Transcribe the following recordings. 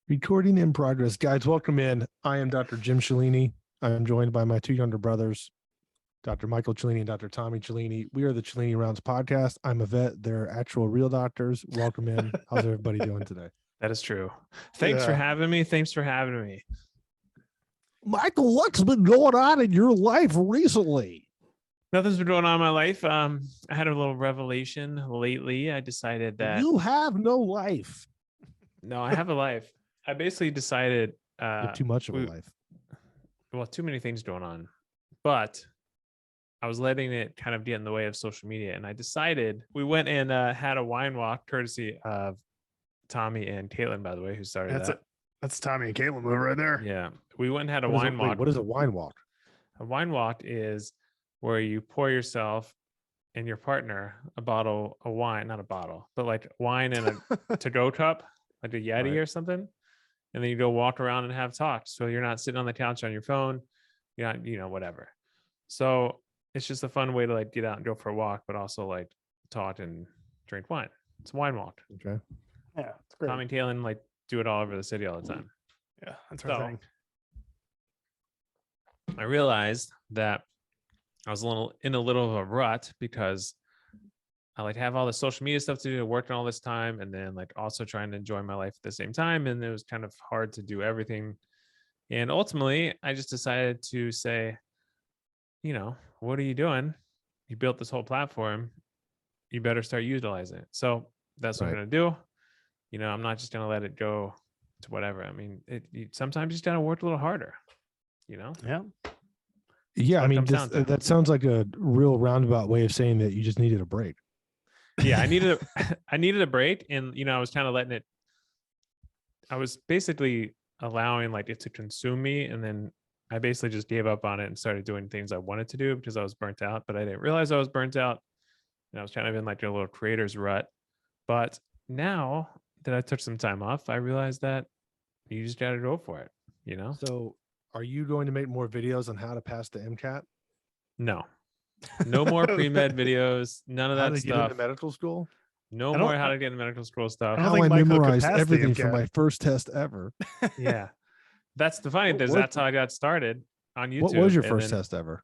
Recording in progress. Guys, welcome in. I am Dr. Jim Cellini. I am joined by my two younger brothers, Dr. Michael Cellini and Dr. Tommy Cellini. We are the Cellini Rounds podcast. I'm a vet. They're actual real doctors. Welcome in. How's everybody doing today? That is true. Thanks for having me. Thanks for having me. Michael, what's been going on in your life recently? Nothing's been going on in my life. I had a little revelation lately. I decided that you have no life. No, I have a life. I basically decided too much of a life. Well, too many things going on, but I was letting it kind of get in the way of social media. And I decided we went and had a wine walk courtesy of Tommy and Caitlin, by the way, who started that. That's Tommy and Caitlin move right there. Yeah. We went and had a wine walk. What is a wine walk? A wine walk is where you pour yourself and your partner a bottle of wine, not a bottle, but like wine in a to-go cup, like a Yeti or something. And then you go walk around and have talks. So you're not sitting on the couch on your phone. You're not, whatever. So it's just a fun way to like get out and go for a walk, but also like talk and drink wine. It's a wine walk. Okay. Yeah, it's great. Tommy and Caitlin like do it all over the city all the time. Yeah, that's our thing. I realized that I was in a little of a rut because I like have all the social media stuff to do, working all this time, and then like also trying to enjoy my life at the same time. And it was kind of hard to do everything. And ultimately, I just decided to say, what are you doing? You built this whole platform. You better start utilizing it. So that's what I'm going to do. I'm not just going to let it go to whatever. I mean, sometimes you just got to work a little harder, Yeah. Yeah. I mean, that sounds like a real roundabout way of saying that you just needed a break. Yeah, I needed a break, and I was kind of letting it. I was basically allowing like it to consume me, and then I basically just gave up on it and started doing things I wanted to do because I was burnt out. But I didn't realize I was burnt out, and I was kind of in like a little creator's rut. But now that I took some time off, I realized that you just got to go for it. So, are you going to make more videos on how to pass the MCAT? No more pre-med videos. None of that stuff. Get into medical school? No more how to get into medical school stuff. How I memorized everything for my first test ever. Yeah. That's the funny thing. That's how I got started on YouTube. What was your first test ever?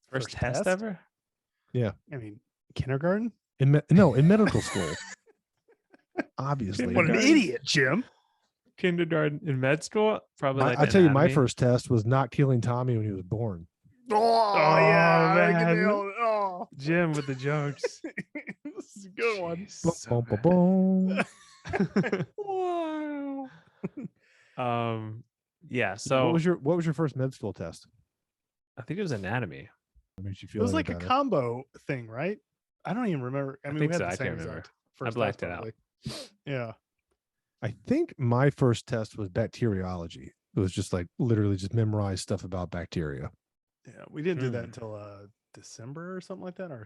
First test ever? Yeah. I mean, kindergarten? In medical school. Obviously. What an idiot, Jim. Kindergarten in med school? Probably. I tell you, my first test was not killing Tommy when he was born. Oh yeah, man. Oh. Jim with the jokes. This is a good one. Wow. Yeah. So what was your first med school test? I think it was anatomy. It makes you feel. It was like a combo thing, right? I don't even remember. I mean, we had the same exact first. I blacked it out. Yeah. I think my first test was bacteriology. It was just like literally just memorize stuff about bacteria. Yeah, we didn't do that until December or something like that. Our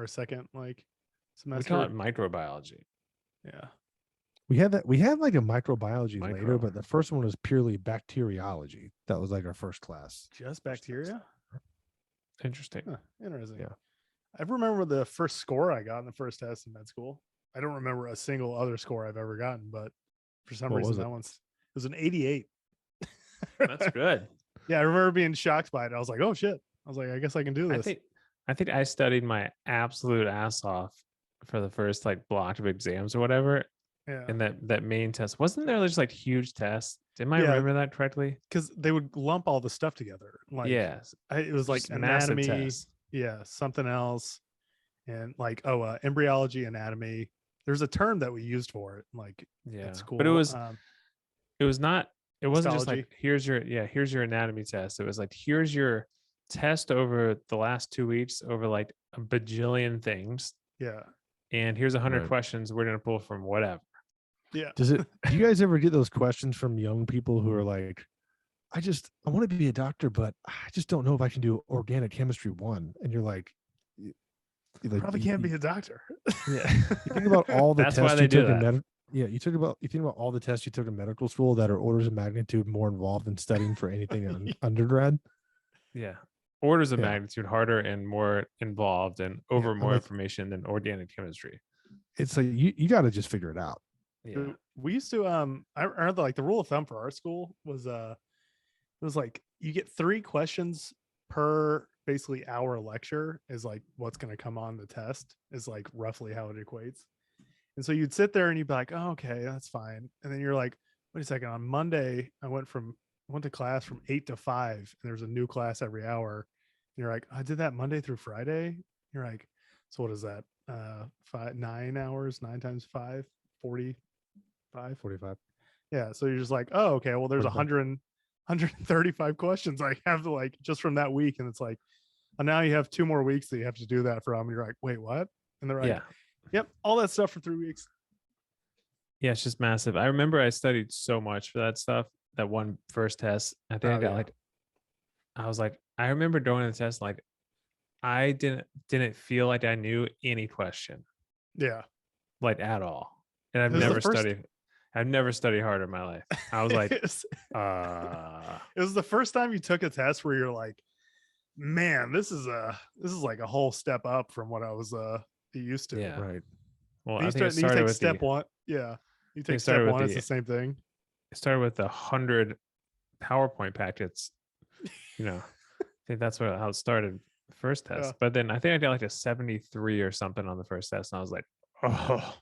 second semester. We call it microbiology. Yeah, we had that. We had like a microbiology later, but the first one was purely bacteriology. That was like our first class. Just bacteria. Interesting. Huh, interesting. Yeah, I remember the first score I got in the first test in med school. I don't remember a single other score I've ever gotten, but for some reason it was an 88. That's good. Yeah, I remember being shocked by it. I was like, "Oh shit!" I was like, "I guess I can do this." I think I studied my absolute ass off for the first block of exams or whatever. Yeah. And that main test, wasn't there just huge tests? Am I remember that correctly? Because they would lump all the stuff together. Yes, it was like anatomy. Yeah, something else, and embryology, anatomy. There's a term that we used for it, at school. But it was not. It wasn't histology. Just here's your anatomy test. It was here's your test over the last 2 weeks over a bajillion things. Yeah. And here's 100 questions we're going to pull from whatever. Yeah. Do you guys ever get those questions from young people who are like, I want to be a doctor, but I just don't know if I can do organic chemistry 1. And you're like, you probably can't be a doctor. Yeah. You think about all the That's tests why they you do took that. you think about all the tests you took in medical school that are orders of magnitude more involved than studying for anything in undergrad. Yeah. Orders of magnitude harder and more involved and more information than organic chemistry. It's like you got to just figure it out. Yeah. We used to I remember like the rule of thumb for our school was it was like you get 3 questions per basically hour lecture is like what's going to come on the test is like roughly how it equates. And so you'd sit there and you'd be like, oh, okay, that's fine. And then you're like, wait a second, on Monday I went to class from 8 to 5 and there's a new class every hour. And you're like, I did that Monday through Friday. You're like, so what is that? 9 hours, 9 times 5, 45. 45. Yeah. So you're just like, oh, okay. Well, there's 135 questions I have to like just from that week. And it's like, and now you have 2 more weeks that you have to do that from. And you're like, wait, what? And they're like, Yeah. yep, all that stuff for 3 weeks. Yeah, it's just massive. I remember I studied so much for that stuff. That one first test, I think I got I was like, I remember during the test, like I didn't feel like I knew any question. Yeah. Like at all. And I've never studied harder in my life. I was like, it was the first time you took a test where you're like, man, this is like a whole step up from what I was used to. Yeah. Right. Well, you I think take step 1. Yeah. You take step 1, it's the same thing. It started with 100 PowerPoint packets. I think that's how it started. First test. Yeah. But then I think I got like a 73 or something on the first test. And I was like, oh.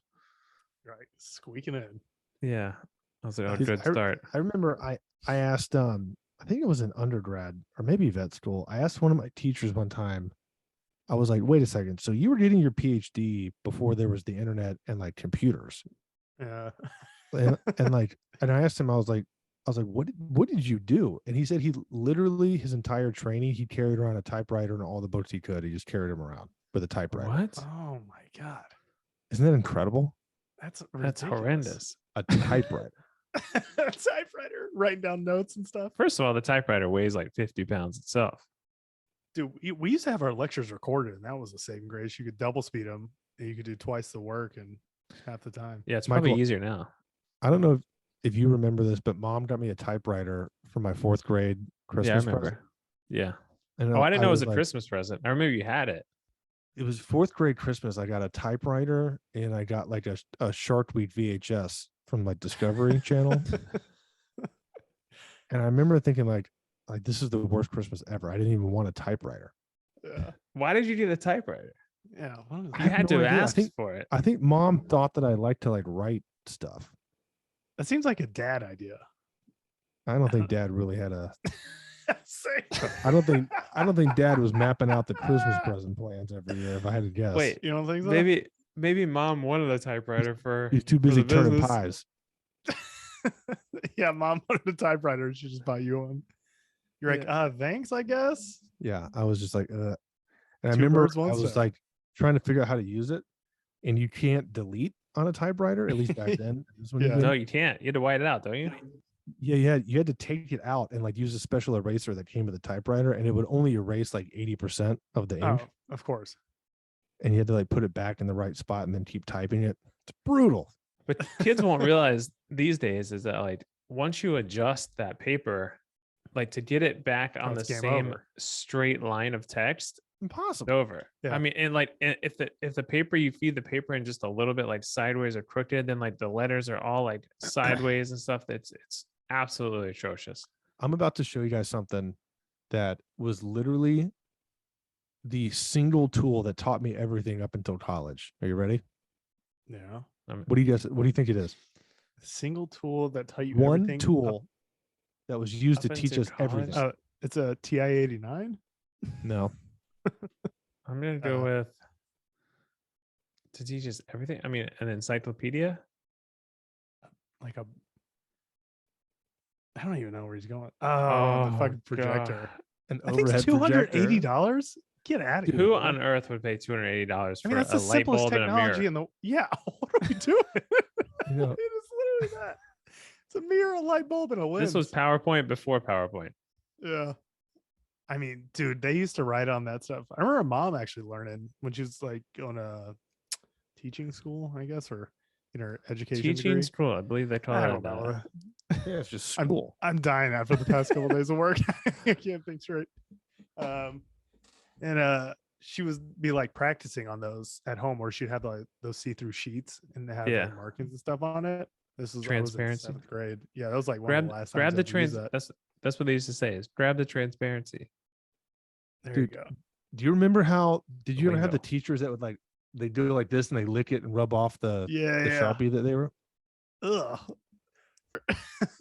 Right. Squeaking in. Yeah. I was like, oh, Dude, good start. I remember I asked I think it was an undergrad or maybe vet school. I asked one of my teachers one time. I was like, wait a second. So you were getting your PhD before there was the internet and like computers. Yeah. And I asked him, I was like, what did you do? And he said he literally his entire training, he carried around a typewriter and all the books he could. He just carried them around with a typewriter. What? Oh my God. Isn't that incredible? That's horrendous. A typewriter. A typewriter, writing down notes and stuff. First of all, the typewriter weighs like 50 pounds itself. Dude, we used to have our lectures recorded, and that was a saving grace. You could double speed them, and you could do twice the work in half the time. Yeah, it's Michael, probably easier now. I don't know if you remember this, but Mom got me a typewriter for my 4th grade Christmas Yeah, I remember. present. Yeah. And I didn't know it was a like, Christmas present. I remember you had it. It was 4th grade Christmas. I got a typewriter and I got like a Shark Week VHS from like Discovery Channel. And I remember thinking like this is the worst Christmas ever. I didn't even want a typewriter. Yeah. Why did you get a typewriter? Yeah. You had to ask for it. I think Mom thought that I liked to like write stuff. That seems like a dad idea. I don't think Dad really had a. Same. I don't think Dad was mapping out the Christmas present plans every year. If I had to guess, Wait, you don't think so? Maybe Mom wanted a typewriter for. He's too busy turning business. pies. Yeah, Mom wanted a typewriter and she just bought you one. You're like, thanks, I guess. Yeah, I was just like, and I Two remember birds, one I was stone. like trying to figure out how to use it, and you can't delete on a typewriter. At least back then. No, you can't. You had to white it out, don't you? Yeah, you had to take it out and like use a special eraser that came with the typewriter, and it would only erase like 80% of the ink. Oh, of course. And you had to like put it back in the right spot and then keep typing it. It's brutal. But kids won't realize these days is that like once you adjust that paper, like to get it back on the same straight line of text, impossible. Over. Yeah. I mean, and like if the paper, you feed the paper in just a little bit like sideways or crooked, then like the letters are all like sideways and stuff. It's absolutely atrocious. I'm about to show you guys something that was literally the single tool that taught me everything up until college. Are you ready? Yeah. What do you think it is? A single tool that taught you one everything tool that was used to teach us everything. It's a TI-89? No. I'm gonna go with to teach us everything. I mean, an encyclopedia. Like I don't even know where he's going. Oh, the fucking projector. An I think it's $280. Get out of here. Who on earth would pay $280 for a light bulb and a mirror? What are we doing? You know, It is literally that. It's a mirror, a light bulb, and a lens. This was PowerPoint before PowerPoint. Yeah. I mean, dude, they used to write on that stuff. I remember Mom actually learning when she was like going to teaching school, I guess, or in her education teaching degree. School. I believe they call it. I don't know. yeah, it's just school. I'm dying after the past couple of days of work. I can't think straight. And she was be like practicing on those at home, where she'd have like those see-through sheets and they have Yeah. like markings and stuff on it. I was in Transparency. 7th grade. Yeah, that was like one of Grab the last times grab I the had to use trans. that. That's what they used to say is grab the transparency. There Dude, you go. Do you remember how? Did you ever have the Lingo. teachers that would like they do it like this and they lick it and rub off the Yeah, Sharpie that they were? Ugh.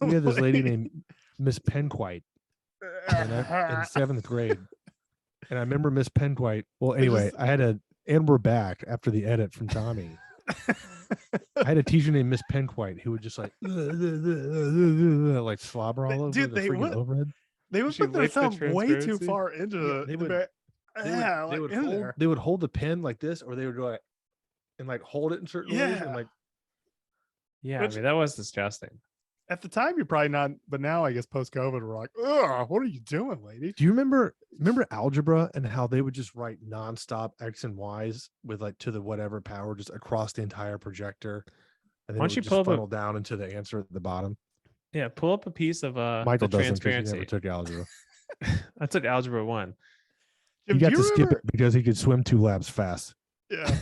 We had this lady named Miss Penquite in 7th grade, and I remember Miss Penquite. Well, anyway, and we're back after the edit from Tommy. I had a teacher named Miss Penquite who would just like like slobber all over Dude, the freaking overhead. They would She put their licked the thumb way too transparency? far into Yeah, the they would hold the pen like this, or they would go like and like hold it in certain ways, and Yeah. like Yeah, Which- I mean that was disgusting. At the time, you're probably not, but now I guess post COVID, we're like, ugh, what are you doing, lady? do you remember algebra and how they would just write nonstop X and Y's with like to the whatever power just across the entire projector, and then Why it don't would you just pull up a- funnel down into the answer at the bottom. Yeah, pull up a piece of Michael the doesn't because he transparency. never took algebra. I took algebra 1. He Jim, got do to you skip remember- it because he could swim 2 laps fast. Yeah.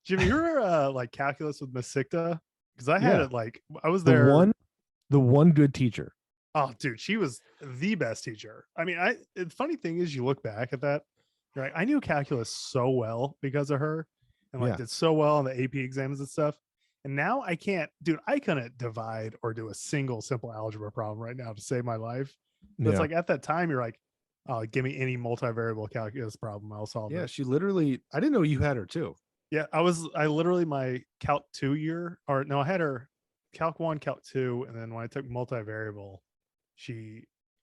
Jimmy, you were like calculus with Miss Sikta? Because I had Yeah. it like I was there. The one good teacher. Oh, dude, she was the best teacher. I mean, the funny thing is, you look back at that, you're like, I knew calculus so well because of her, and like Yeah. did so well on the AP exams and stuff. And now I can't, dude. I couldn't divide or do a single simple algebra problem right now to save my life. But it's Yeah. like at that time, you're like, oh, give me any multivariable calculus problem, I'll solve Yeah, it. she literally. I didn't know you had her too. Yeah, I literally my Calc 2 year, or no, I had her Calc 1, Calc 2, and then when I took multivariable,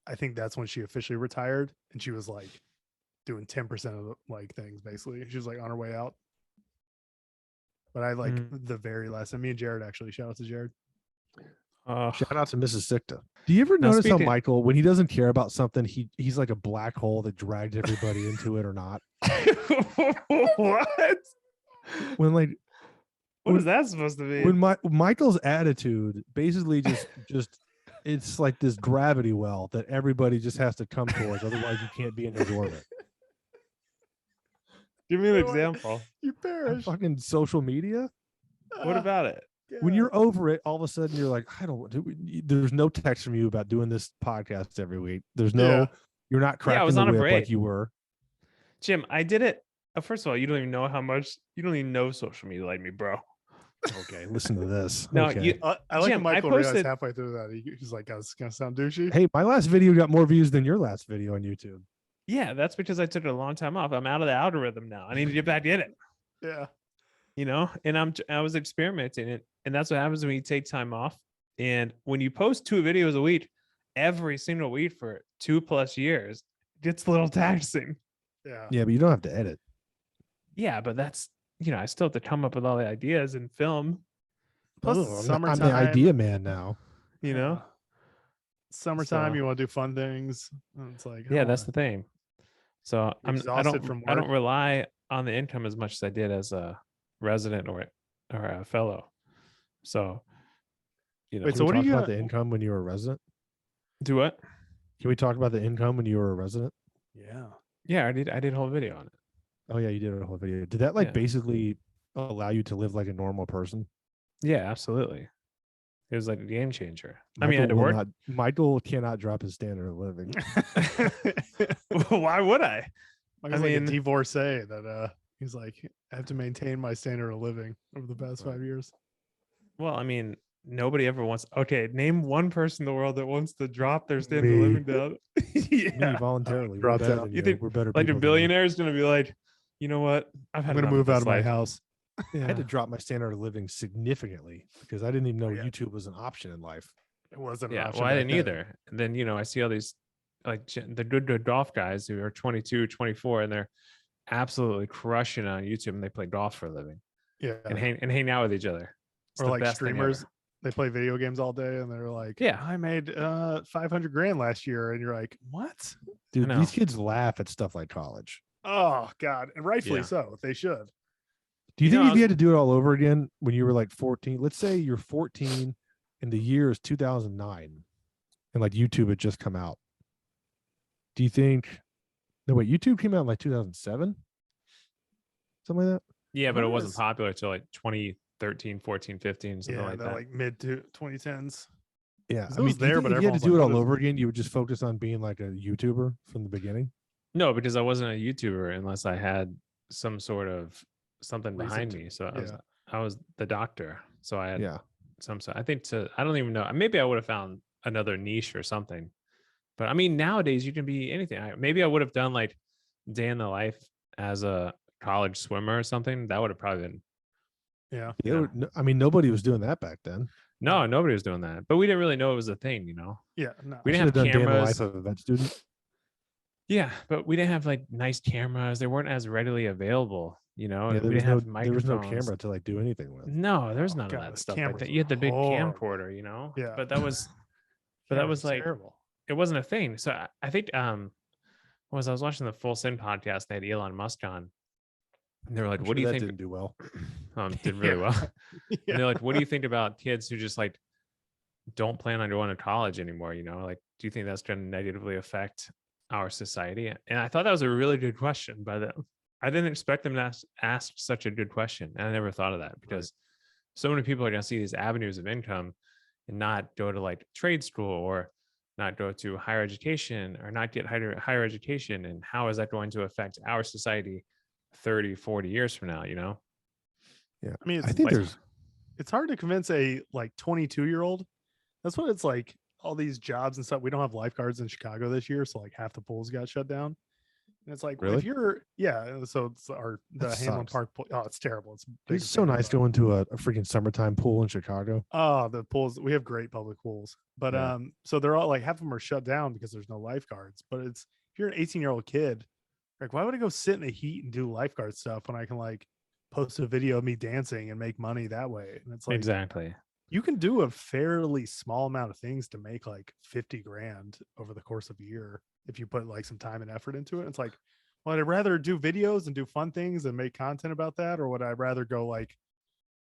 I think that's when she officially retired, and she was like doing 10% of the like things basically. She was like on her way out. But I like the very last, and me and Jared actually, shout out to Jared. Shout out to Mrs. Sikta. Do you ever Now, notice how speaking- Michael, when he doesn't care about something, he's like a black hole that dragged everybody into it or not? What? When like What is that supposed to be? when Michael's attitude basically just it's like this gravity well that everybody just has to come towards, otherwise you can't be in his orbit. Give me an You know what? example. You perish. Fucking social media. What about it? When you're over it, all of a sudden you're like, there's no text from you about doing this podcast every week. There's no, Yeah. you're not cracking I was the on a whip break. like you were. Jim, I did it. First of all, you don't even know how much. You don't even know social media like me, bro. Okay, listen to this. No, Okay. you. I like Jim, when I Michael realized posted- halfway through that he's like, "Guys, it's gonna sound douchey." Hey, my last video got more views than your last video on YouTube. Yeah, that's because I took a long time off. I'm out of the algorithm now. I need to get back in it. Yeah. You know, and I was experimenting it, and that's what happens when you take time off. And when you post 2 videos a week, every single week for 2+ years, it gets a little taxing. Yeah. Yeah, but you don't have to edit. Yeah, but that's I still have to come up with all the ideas and film. Plus, Oh, it's I'm the summertime. idea man now. You know. Summertime, So- you want to do fun things. And it's like, Yeah, that's the thing. So I exhausted don't from I don't work. rely on the income as much as I did as a resident or a fellow. So Wait, Can so we what are talk you about gonna the income when you were a resident? do what? Can we talk about the income when you were a resident? Yeah. Yeah, I did a whole video on it. Oh yeah, you did a whole video. Did that like Yeah. basically allow you to live like a normal person? Yeah, absolutely. It was like a game changer. I mean, I had to will work. Michael cannot drop his standard of living. Why would I? Michael's I like mean- a divorcee that he's like, I have to maintain my standard of living over the past 5 years. Well, I mean, nobody ever wants. Okay, name one person in the world that wants to drop their standard Me. of living down. Me Yeah, voluntarily. We're dropped better out. than You you. think, We're better like people a than you. billionaire is gonna be like, you know what? I've had I'm gonna enough move this out of my life." house. I had to Yeah. drop my standard of living significantly because I didn't even know Oh, yeah. YouTube was an option in life. It wasn't. An Yeah, option well, I back didn't then. either. And then I see all these like the good golf guys who are 22, 24, and they're absolutely crushing on YouTube, and they play golf for a living Yeah. and hang out with each other. It's Or the like best thing streamers, ever. they play video games all day and they're like, Yeah. I made 500 grand last year. And you're like, what? Dude, know. these kids laugh at stuff like college. Oh God. And rightfully Yeah. so. They should. Do you You know, think I if you was- had to do it all over again when you were like 14, let's say you're 14 and the year is 2009 and like YouTube had just come out. Do you think No, wait, YouTube came out in like 2007, something like that. Yeah, I but it wonder wasn't is- popular until like 2013, 14, 15, something Yeah, like they're that. like mid to 2010s. Yeah, 'Cause I it mean, was do you there, think but if you had to everyone's do like, it what all is over again, you would just focus on being like a YouTuber from the beginning? No, because I wasn't a YouTuber unless I had some sort of something Reason behind to- me. So yeah. I was the doctor. So I had Yeah, some sort. I think I don't even know. Maybe I would have found another niche or something. But I mean, nowadays you can be anything. Maybe I would have done like day in the life as a college swimmer or something. That would have probably been, Yeah. yeah. I mean, nobody was doing that back then. no, nobody was doing that. But we didn't really know it was a thing, Yeah. No. We I didn't should have have done day in the cameras. life of a vet student. Yeah, but we didn't have like nice cameras. They weren't as readily available, Yeah, we didn't have microphones. there was no camera to like do anything with. No, there's Oh, none God, of that the stuff like cameras that. were You had the big horrible. camcorder, Yeah. But that was Cameras were like terrible. it wasn't a thing. So I think I was watching the Full Sin podcast. They had Elon Musk on. And they were like, I'm "What do you that think?" didn't do well. Did really Yeah. well. Yeah. And they're like, "What do you think about kids who just like don't plan on going to college anymore? Like, do you think that's going to negatively affect our society?" And I thought that was a really good question by them. I didn't expect them to ask such a good question, and I never thought of that because so many people are going to see these avenues of income and not go to like trade school or not go to higher education or not get higher education. And how is that going to affect our society 30, 40 years from now? Yeah, I mean, I it's think like, there's it's hard to convince a like 22-year-old. That's what it's like. All these jobs and stuff. We don't have lifeguards in Chicago this year, so like half the pools got shut down. And it's like, well, if Really? you're, yeah. So it's the That Hamlin sucks. Park pool. Oh, it's terrible. It's It's so nice going to a freaking summertime pool in Chicago. Oh, the pools. We have great public pools, but Yeah. so they're all like half of them are shut down because there's no lifeguards. But it's if you're an 18-year-old kid, like why would I go sit in the heat and do lifeguard stuff when I can like post a video of me dancing and make money that way? And it's like Exactly. you can do a fairly small amount of things to make like 50 grand over the course of a year if you put like some time and effort into it. It's like, well, I'd rather do videos and do fun things and make content about that, or would I rather go like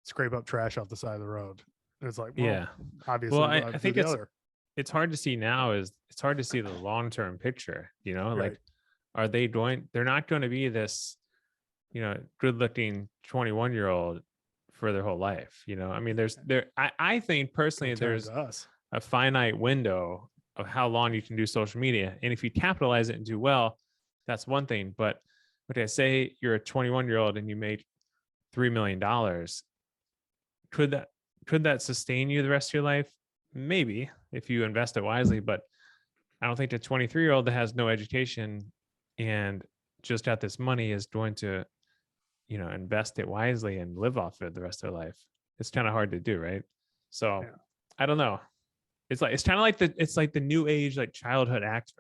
scrape up trash off the side of the road? And it's like, well, Yeah. obviously, Well, I'd I do think the other. it's hard to see now it's hard to see the long-term picture, like Right. are they they're not going to be this, good looking 21-year-old for their whole life. I mean, I think personally, Turn there's to us. a finite window of how long you can do social media. And if you capitalize it and do well, that's one thing. But okay, say you're a 21-year-old and you make $3 million. Could that sustain you the rest of your life? Maybe if you invest it wisely, but I don't think the 23-year-old that has no education and just got this money is going to, invest it wisely and live off it the rest of their life. It's kind of hard to do, right? So Yeah. I don't know. It's kind of like the new age, like childhood actor,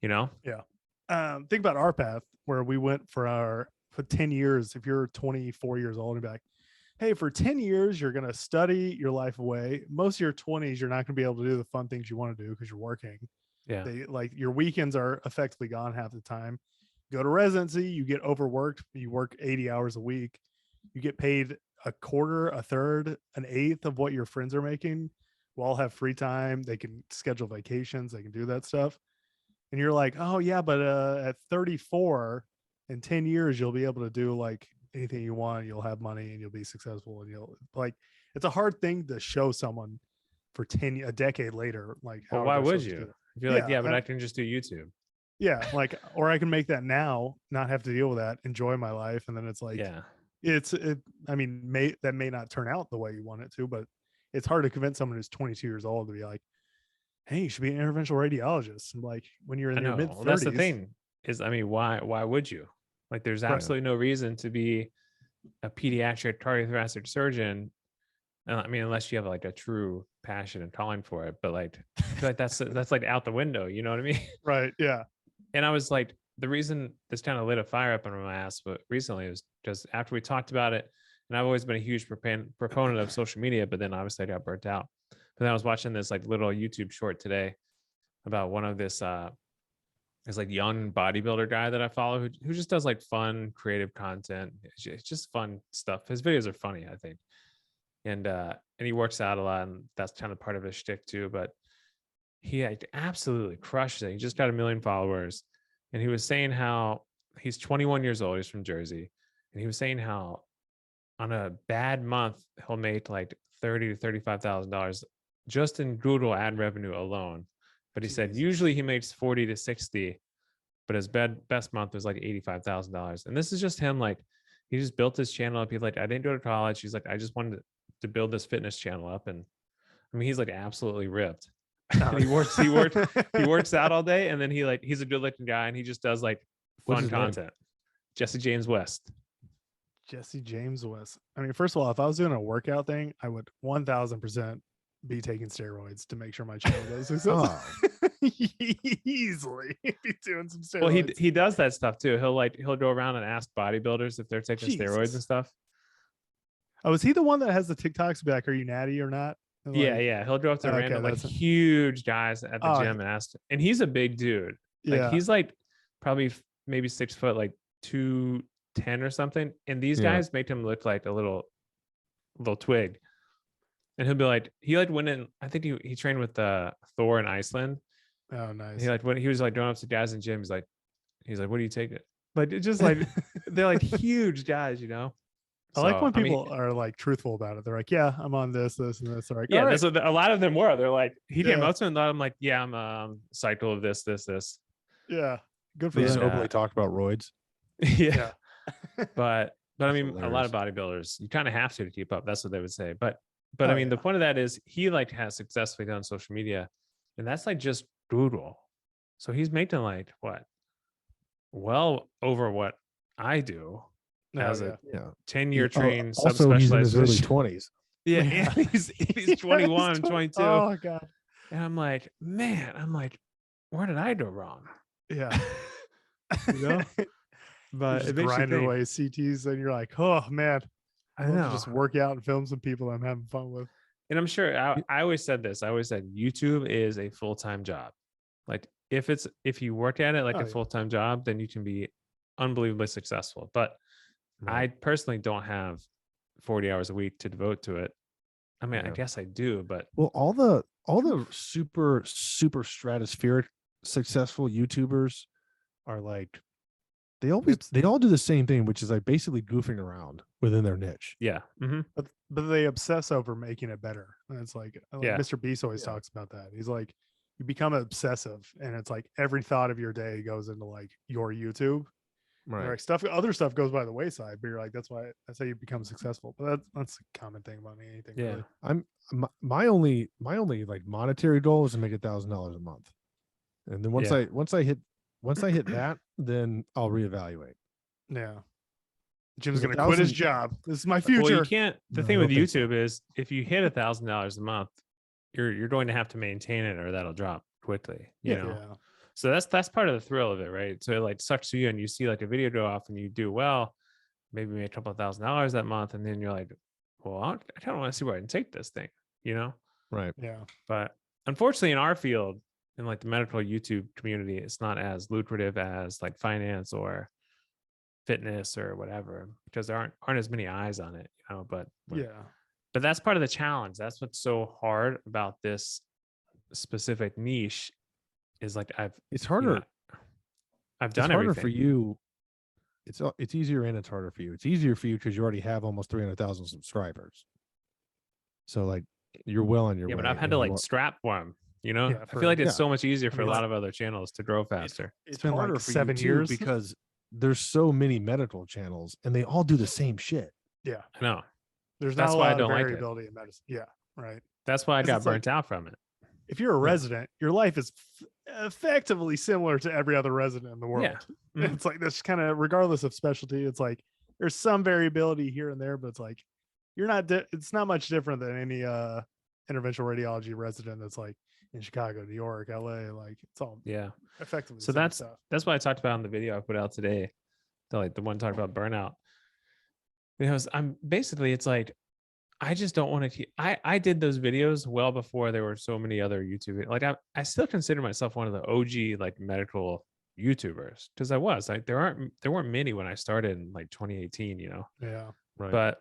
Think about our path where we went for 10 years. If you're 24 years old and be like, hey, for 10 years, you're going to study your life away. Most of your 20s, you're not going to be able to do the fun things you want to do because you're working. Yeah. Your weekends are effectively gone half the time. Go to residency, you get overworked. You work 80 hours a week. You get paid a quarter, a third, an eighth of what your friends are making. We all have free time. They can schedule vacations. They can do that stuff. And you're like, oh yeah, but at 34 in 10 years, you'll be able to do like anything you want. You'll have money and you'll be successful. And you'll like, it's a hard thing to show someone for a decade later. Like, Well, how why they're would supposed to do you? it. If you're like, Yeah, yeah, but I can just do YouTube. Yeah, like, or I can make that now, not have to deal with that, enjoy my life, and then it's like, Yeah. I mean, that may not turn out the way you want it to, but it's hard to convince someone who's 22 years old to be like, hey, you should be an interventional radiologist. And like when you're in your mid 30s. Well, that's the thing is, I mean, why would you? Like, there's absolutely no reason to be a pediatric cardiothoracic surgeon. I mean, unless you have like a true passion and calling for it, but like, I feel like that's like out the window. You know what I mean? Right. Yeah. And I was like, the reason this kind of lit a fire up under my ass, but recently was just after we talked about it, and I've always been a huge proponent of social media, but then obviously I got burnt out. But then I was watching this like little YouTube short today about one of this like young bodybuilder guy that I follow who just does like fun, creative content. It's just fun stuff. His videos are funny, I think. And he works out a lot, and that's kind of part of his shtick too. But he absolutely crushes it. He just got 1 million followers. and he was saying how he's 21 years old. He's from Jersey, and he was saying how on a bad month he'll make like $30,000 to $35,000 just in Google ad revenue alone. But he said Jesus. usually he makes 40 to 60, but his best month was like $85,000. And this is just him, like he just built his channel up. He's like, I didn't go to college. He's like, I just wanted to build this fitness channel up. And I mean, he's like absolutely ripped. he works out all day, and then he's a good looking guy, and he just does like What's fun his name? content. Jesse James West. Jesse James West. I mean, first of all, if I was doing a workout thing, I would 1000% be taking steroids to make sure my channel goes successful. Easily be doing some steroids. Well, he does that stuff too. He'll go around and ask bodybuilders if they're taking steroids Jesus. and stuff. Oh, is he the one that has the TikToks be like, are you natty or not? And Yeah, like, yeah. He'll go up to Okay, random like that's- huge guys at the Oh, gym and ask. And he's a big dude. Like yeah. he's like probably maybe 6 foot, like 210 or something. And these Yeah. guys make him look like a little twig. And he'll be like, he like went in. I think he trained with Thor in Iceland. Oh, nice. He like when he was like going up to guys in gym, he's like, what do you take it? Like it's just like they're like huge guys, you know. I like So, when mean, people are like truthful about it. They're like, yeah, I'm on this, and this. They're like, yeah, all right. that's what a lot of them were. They're like, he came Yeah. up to him and I'm like, yeah, I'm cycle of this. Yeah, good for They just them. openly talk about roids. Yeah. Yeah. But I That's mean, a lot of bodybuilders, you kind of have to keep up. That's what they would say. But Oh, I mean, the yeah. point of that is he like has successfully done social media, and that's like just brutal. So he's making like what? Well over what I do as yeah. a Yeah. 10-year trained Also, he's in his early subspecialized. 20s. Yeah, Yeah. and he's 21, 22. Oh god. And I'm like, where did I go wrong? Yeah. You know? But Just it makes you grinding think. away CTs, and you're like, oh man, I I'd love to know. just work out and film some people I'm having fun with. And I'm sure I always said this. I always said YouTube is a full-time job. Like if you work at it like Oh, a yeah. full-time job, then you can be unbelievably successful. But I personally don't have 40 hours a week to devote to it. I mean, I Yeah. guess I do, but Well, all the super stratospheric successful YouTubers are like they all do the same thing, which is like basically goofing around within their niche. yeah. But they obsess over making it better. And it's like Yeah. Mr. Beast always talks about that. He's like, you become obsessive, and it's like every thought of your day goes into like your YouTube. And, like other stuff goes by the wayside, but you're like, that's how you become successful. But that's a common thing about me. Anything. Yeah. Really. My only like monetary goal is to make $1,000 a month. And then once I hit that, then I'll reevaluate. Yeah. Jim's There's gonna quit his 1,000 job. This is my Well, you future. can't. The No, thing I with don't think so. YouTube is if you hit $1,000 a month, you're going to have to maintain it, or that'll drop quickly. You know. Yeah. So that's part of the thrill of it, right? So it like sucks to you, and you see like a video go off, and you do well, maybe make a couple of $1,000s that month, and then you're like, well, I kind of want to see where I can take this thing, you know? Right. Yeah. But unfortunately, in our field, in like the medical YouTube community, it's not as lucrative as like finance or fitness or whatever, because there aren't as many eyes on it, you know. But that's part of the challenge. That's what's so hard about this specific niche. Is like It's harder. I've done it's harder everything for you. It's easier and it's harder for you. It's easier for you because you already have almost 300,000 subscribers. So like you're well on your way. Yeah, but I've had to like strap for them. You know, Yeah, I feel like it's yeah. so much easier for a mean, lot of other channels to grow faster. It's been been harder like for 7 you too, years because there's so many medical channels and they all do the same shit. Yeah. I know. There's That's not a why I lot of don't like it. variability in medicine. Yeah. Right. That's why I 'Cause got it's like- burnt out from it. If you're a resident, your life is effectively similar to every other resident in the world. Yeah. Mhm. It's like this kind of, regardless of specialty, it's like there's some variability here and there, but it's like it's not much different than any interventional radiology resident that's like in Chicago, New York, LA. Like it's all Yeah. effectively So the same that's stuff. that's what I talked about in the video I put out today. The one talking about burnout. Because it's like I just don't want to keep. I did those videos well before there were so many other YouTube. Like I still consider myself one of the OG like medical YouTubers, because I was like there weren't many when I started in like 2018, you know. Yeah. Right. But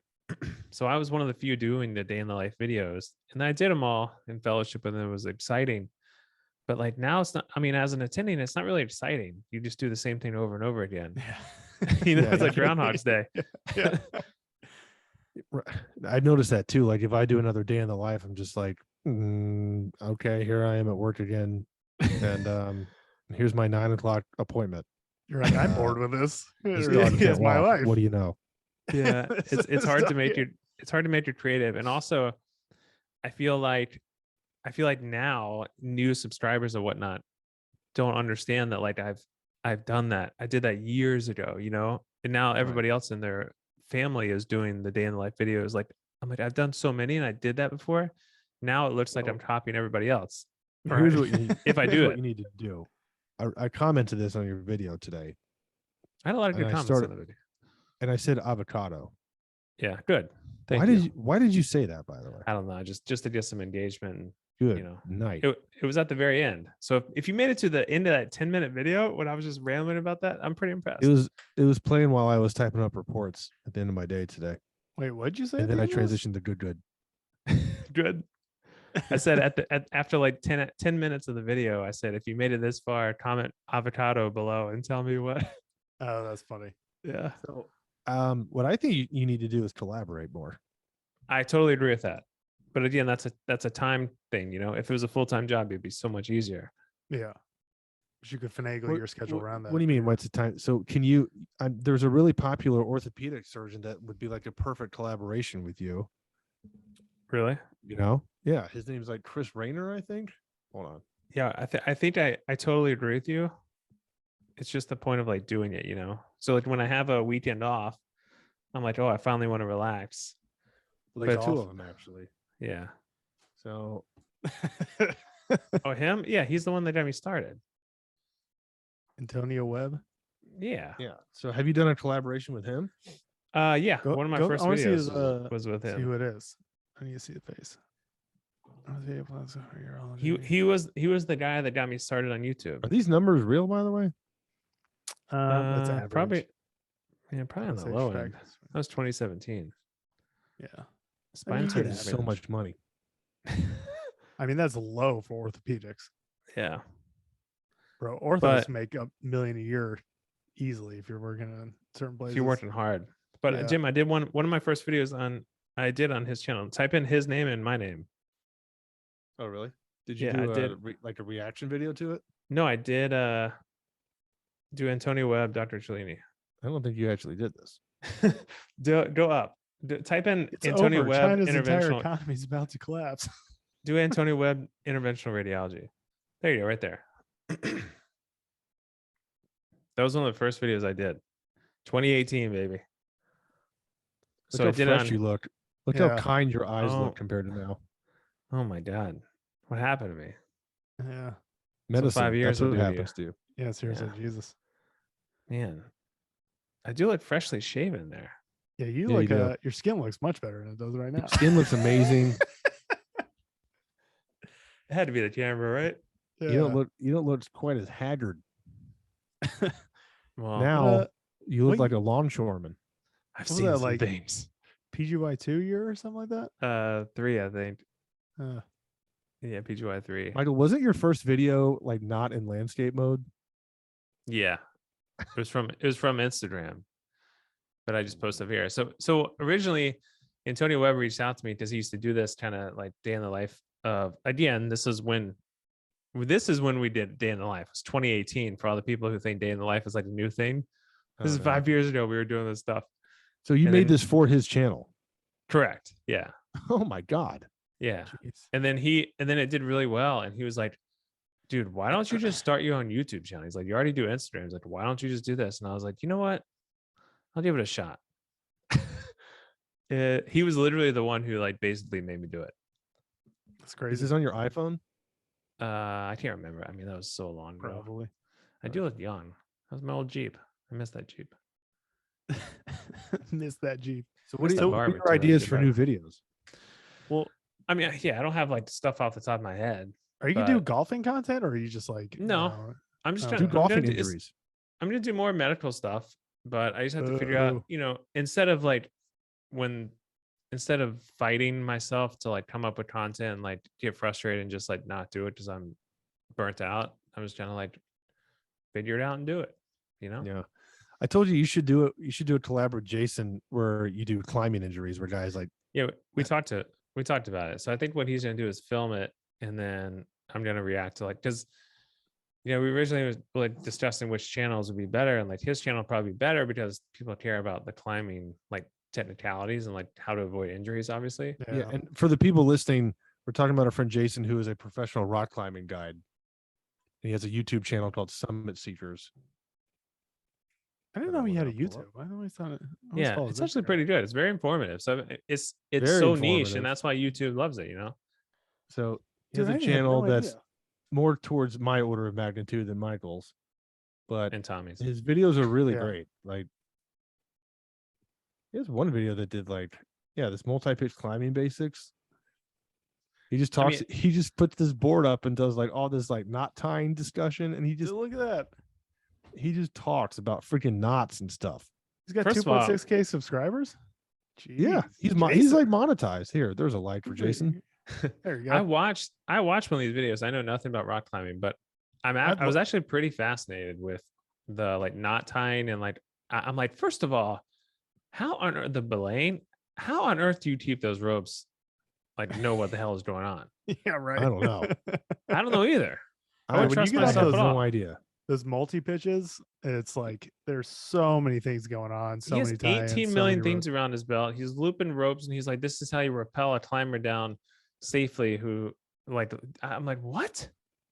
so I was one of the few doing the day in the life videos, and I did them all in fellowship, and it was exciting. But like now it's not, I mean, as an attending, it's not really exciting. You just do the same thing over and over again. Yeah. You know, Yeah, it's like yeah. Groundhog's Day. Yeah. I noticed that too. Like if I do another day in the life, I'm just like, okay, here I am at work again, and here's my 9 o'clock appointment. You're like, I'm bored with this. This Yeah, dog It's can't my walk. life. What do you know? Yeah. It's This hard to dog make can't- it's hard to make you creative. And also I feel like now new subscribers and whatnot don't understand that like I've done that. I did that years ago, you know, and now everybody else in their family is doing the day in the life videos. Like I'm like, I've done so many and I did that before. Now it looks like I'm copying everybody else. Here's Right. what you need. If I here's do what it. you need to do. I commented this on your video today, I had a lot of And good I comments started- on the video. and I said avocado. Yeah, good. Thank Why you. did you? Why did you say that? By the way, I don't know, just to get some engagement. And good know, night. it was at the very end. So if you made it to the end of that 10-minute video when I was just rambling about that, I'm pretty impressed. It was playing while I was typing up reports at the end of my day today, Wait, what'd you say? and at then the I end of this? transitioned to good. Good. I said after like 10 minutes of the video, I said, if you made it this far, comment avocado below and tell me what. Oh, that's funny. Yeah. So, what I think you need to do is collaborate more. I totally agree with that. But again, that's a time thing, you know. If it was a full-time job, it'd be so much easier. Yeah. But you could finagle What- your schedule around that. What do you mean? What's the time? So can you? There's a really popular orthopedic surgeon that would be like a perfect collaboration with you. Really? You know? Yeah, his name's like Chris Rayner, I think. Hold on. Yeah, I think I totally agree with you. It's just the point of like doing it, you know. So like when I have a weekend off, I'm like, oh, I finally want to relax. Like But two off- of them actually. Yeah. So Oh, him? Yeah, he's the one that got me started. Antonio Webb. Yeah. yeah. So have you done a collaboration with him? Yeah. Go- One of my go- first I wanna see videos his, was with See him. who it is. I need to see the face. He was the guy that got me started on YouTube. Are these numbers real, by the way? That's average. Probably on I'd the say low fact- end. That was 2017. Yeah. Spine you sort get of That is so much money. I mean, that's low for orthopedics, Yeah. bro. Orthos But- make $1 million a year easily if you're working in certain places. If you're working hard. But Yeah. Jim, I did one of my first videos I did on his channel. Type in his name and my name. Oh, really? Did you Yeah, I do did. like a reaction video to it? No, I did do Antonio Webb, Dr. Cellini. I don't think you actually did this. Go up. Type in It's Antonio over. Webb China's entire interventional. economy is about to collapse. Do Antonio Webb interventional radiology. There you go, right there. That was one of the first videos I did. 2018, baby. Look So how I did fresh on. you look. Look Yeah. how kind your eyes Oh. look compared to now. Oh my God, what happened to me? Yeah. Medicine. 5 years That's will what do to you. happens to you. Yeah. Seriously, Yeah. Jesus. Man, I do look freshly shaven there. Yeah, you Yeah, you look. do. Your skin looks much better than it does right now. Your skin looks amazing. It had to be the camera, right? You don't look quite as haggard. Well, Now Uh, you look what- like a longshoreman. I've what was seen that, some like- things. PGY 2 year or something like that. 3, I think. Uh, Yeah, PGY 3. Michael, wasn't your first video like not in landscape mode? Yeah, it was from Instagram, but I just posted here. So originally, Antonio Webb reached out to me because he used to do this kind of like day in the life of. Again, this is when we did day in the life. It's 2018 for all the people who think day in the life is like a new thing. This is no. 5 years ago. We were doing this stuff. So you and made then- this for his channel. Correct. Yeah. Oh my God. Yeah. jeez. And then it did really well. And he was like, dude, why don't you just start your own YouTube channel? He's like, you already do Instagram. He's like, why don't you just do this? And I was like, you know what? I'll give it a shot. He was literally the one who like basically made me do it. That's Is crazy. this on your iPhone? I can't remember. I mean, that was so long ago. Probably. I do look young. That was my old Jeep. I miss that Jeep. Missed that Jeep. So what are, Missed you, that what are Barbie, your too. That was ideas good for Barbie. new videos? Well, I mean, yeah, I don't have like stuff off the top of my head. are you gonna do But- golfing content, or are you just like No. I'm just Oh, trying Do okay. to golfing injuries. I'm gonna do more medical stuff, but I just have to figure out, Boo. instead of like instead of fighting myself to like come up with content and like get frustrated and just like not do it because I'm burnt out, I was trying to like figure it out and do it, you know? Yeah. I told you should do it. You should do a collab with Jason where you do climbing injuries where guys like, Yeah, we talked about it. So I think what he's gonna do is film it, and then I'm gonna react to like, because we originally was like discussing which channels would be better, and like his channel would probably be better because people care about the climbing like technicalities and like how to avoid injuries, obviously. yeah. And for the people listening, we're talking about our friend Jason, who is a professional rock climbing guide. And he has a YouTube channel called Summit Seekers. I didn't know he had a YouTube. I always thought it. Yeah, it's actually pretty good. It's very informative. So it's Very so niche, informative. and that's why YouTube loves it. So he Dude, has I a had no channel that's idea. more towards my order of magnitude than Michael's, but And Tommy's. his videos are really Yeah. great. Like, there's one video that did like, this multi-pitch climbing basics. He just talks. He just puts this board up and does like all this like knot tying discussion, and he just Look at that. he just talks about freaking knots and stuff. He's got First of all- 2.6K subscribers. Yeah, Jeez, he's like Jason. monetized. Here, there's a like for Jason. There you I go. watched one of these videos. I know nothing about rock climbing, but I was actually pretty fascinated with the like knot tying, and like I'm like, first of all, how on earth the belaying? How on earth do you keep those ropes? Like, know what the hell is going on? Yeah, right. I don't know. I don't know either. I When don't you trust get off myself those at no all. idea. Those multi pitches, it's like there's so many things going on. So He has many tie-ins, 18 so million many things around his belt. He's looping ropes, and he's like, "This is how you rappel a climber down safely." Who like? I'm like, what?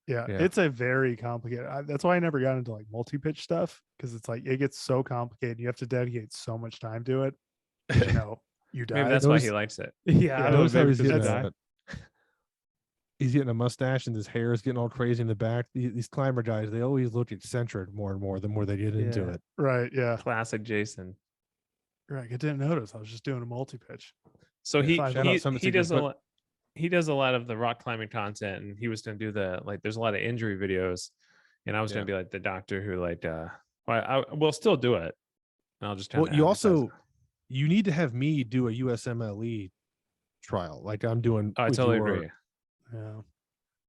Yeah, Yeah. it's a very complicated. That's why I never got into like multi-pitch stuff, because it's like it gets so complicated. You have to dedicate so much time to it. 'Cause, you die. Maybe that's why he Notice- likes it. Yeah, I Notice how maybe he's because getting of that's- he's getting a mustache and his hair is getting all crazy in the back. These climber guys, they always look eccentric more and more the more they get into Yeah. it. right. Yeah, classic Jason. right. I didn't notice. I was just doing a multi-pitch. So Yeah, shout out Summit he does Seekers, a but- lot. He does a lot of the rock climbing content, and he was going to do the like. There's a lot of injury videos, and I was going to be like the doctor who like. I will still do it. And I'll just Well, kinda you advertise also it. you need to have me do a USMLE trial like I'm doing. Oh, I with totally your- agree. Yeah.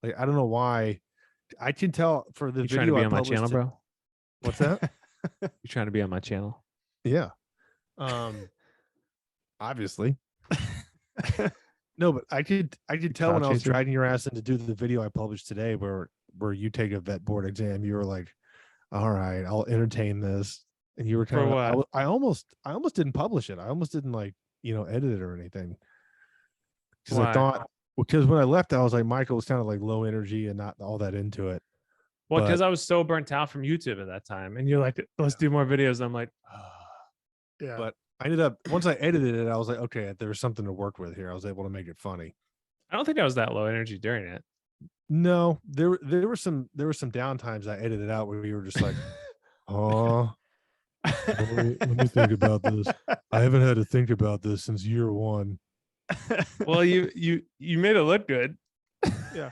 Like, I don't know why. I can tell for the You video trying to be I on my published channel, to- bro? What's that? You trying to be on my channel? Yeah. Obviously. No, but I could tell when I was chaser? dragging your ass in to do the video I published today where you take a vet board exam, you were like, all right, I'll entertain this. And you were For kind of what? I almost didn't publish it. I almost didn't like, edit it or anything. Because I Why? thought because when I left, I was like, Michael was kind of like low energy and not all that into it. Well, But- because I was so burnt out from YouTube at that time, and you're like, let's do more videos. And I'm like, Yeah. But I ended up once I edited it, I was like, okay, there's something to work with here. I was able to make it funny. I don't think I was that low energy during it. No, there were some down times I edited out where we were just like, oh, let me think about this. I haven't had to think about this since year one. Well, you made it look good. Yeah.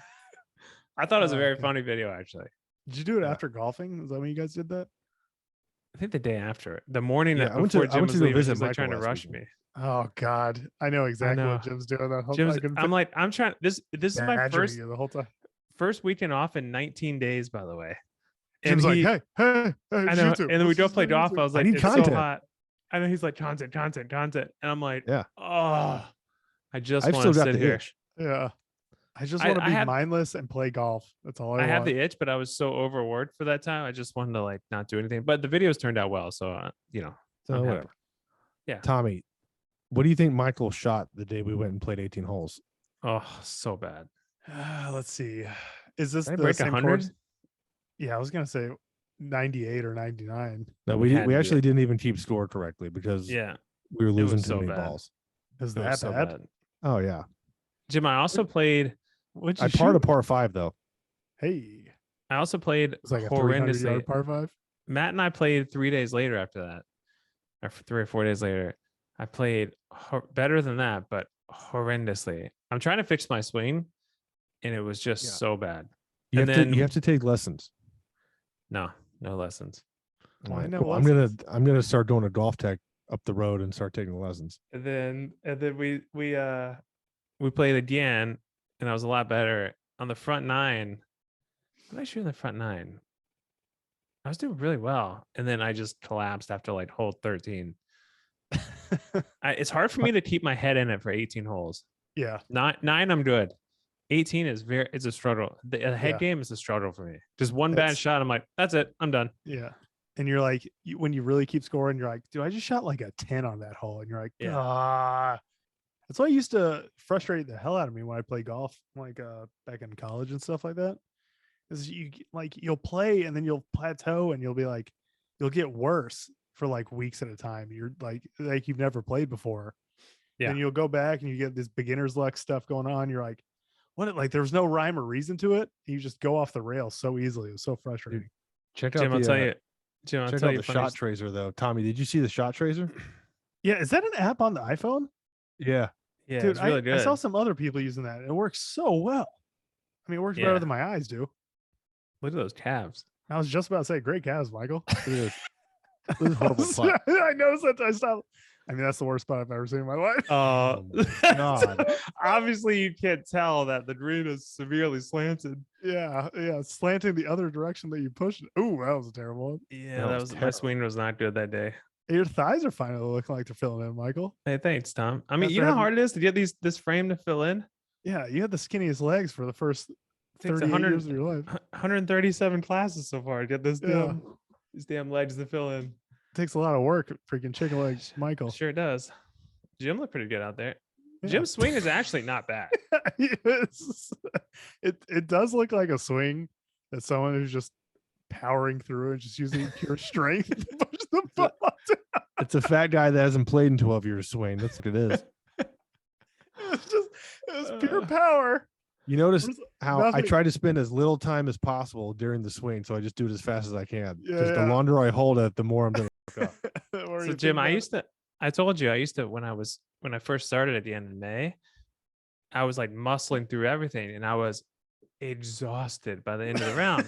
I thought it was a Oh, very okay. funny video, actually. Did you do it Yeah. after golfing? Is that when you guys did that? I think the day after it, the morning Yeah, that I went to- before I Jim went to was go leaving, visit he's like Michael trying to last rush weekend. me. Oh God, I know exactly know. what Jim's doing. That whole Jim's, fucking I'm like, I'm trying. This is my badgering you the whole time. first weekend off in 19 days, by the way. Jim's like, he- hey, I know. YouTube. And then we Let's go just play do golf. YouTube." I was I like, need it's so content. hot. And then he's like, content. And I'm like, Yeah. oh, I just I've want still to got sit the here. itch. Yeah. I just I- want to I be had- mindless and play golf. That's all I I want. had the itch, but I was so overworked for that time. I just wanted to like not do anything. But the videos turned out well, so So I'm happy. whatever. Yeah. Tommy, what do you think Michael shot the day we went and played 18 holes? Oh, so bad. Let's see. Is this Did I the break same 100? course? Yeah, I was gonna say 98 or 99. No, We we had to do actually it. didn't even keep score correctly because Yeah, we were was losing so too many bad. balls. Is it was that so bad? bad. Oh yeah. Jim, I also played. What'd I you parred a shoot? par 5 though. Hey, I also played it's like a 300 horrendously. yard par 5. Matt and I played 3 days later after that, or 3 or 4 days later. I played better than that, but horrendously. I'm trying to fix my swing, and it was just Yeah. so bad. You And have to then- you have to take lessons. No lessons. Why Alright, no cool. lessons? I'm gonna start going to golf tech up the road and start taking lessons. And then we played again, and I was a lot better on the front 9. What did I shoot in the front 9? I was doing really well, and then I just collapsed after like hole 13. It's hard for me to keep my head in it for 18 holes. Yeah. 9, I'm good. 18 is it's a struggle. The head Yeah. game is a struggle for me. Just one bad It's- shot, I'm like, that's it, I'm done. Yeah. And you're like, when you really keep scoring, you're like, dude, I just shot like a 10 on that hole. And you're like, Yeah. ah. That's why I used to frustrate the hell out of me when I play golf, like back in college and stuff like that. Is you'll play and then you'll plateau and you'll be like, you'll get worse for like weeks at a time. You're like you've never played before. Yeah. And you'll go back and you get this beginner's luck stuff going on. You're like, what? Like there was no rhyme or reason to it. You just go off the rails so easily. It was so frustrating. Check out Jim, I'll the tell you. Jim, I'll check tell out you the a funny shot tracer though. Tommy, did you see the shot tracer? Yeah. Is that an app on the iPhone? Yeah. Yeah, Dude, it's really good. I saw some other people using that. It works so well. I mean, it works Yeah. better than my eyes do. Look at those calves. I was just about to say great calves, Michael. Look at this. This is horrible putt. I noticed that I stopped. I mean, that's the worst putt I've ever seen in my life. Oh my God. Obviously, you can't tell that the green is severely slanted. Yeah, slanting the other direction that you pushed it. Ooh, that was a terrible one. Yeah, That that was was my terrible. swing was not good that day. Your thighs are finally looking like they're filling in, Michael. Hey, thanks, Tom. I mean, After you know how having- hard it is to get this frame to fill in? Yeah, you had the skinniest legs for the first It takes 38 years of your life. 137 classes so far to get Yeah. these damn legs to fill in. It takes a lot of work, freaking chicken legs, Michael. Sure does. Jim looked pretty good out there. Yeah. Jim's swing is actually not bad. It does look like a swing that someone who's just powering through and just using pure strength to push the ball. It's a fat guy that hasn't played in 12 years swing. That's what it is. It was pure Uh, power. You notice There's how I nothing- try to spend as little time as possible during the swing, so I just do it as fast as I can. Yeah, Because the yeah. longer I hold it, the more I'm gonna fuck up. Or So you Jim, think I told you I used to when I first started at the end of May, I was like muscling through everything and I was exhausted by the end of the round.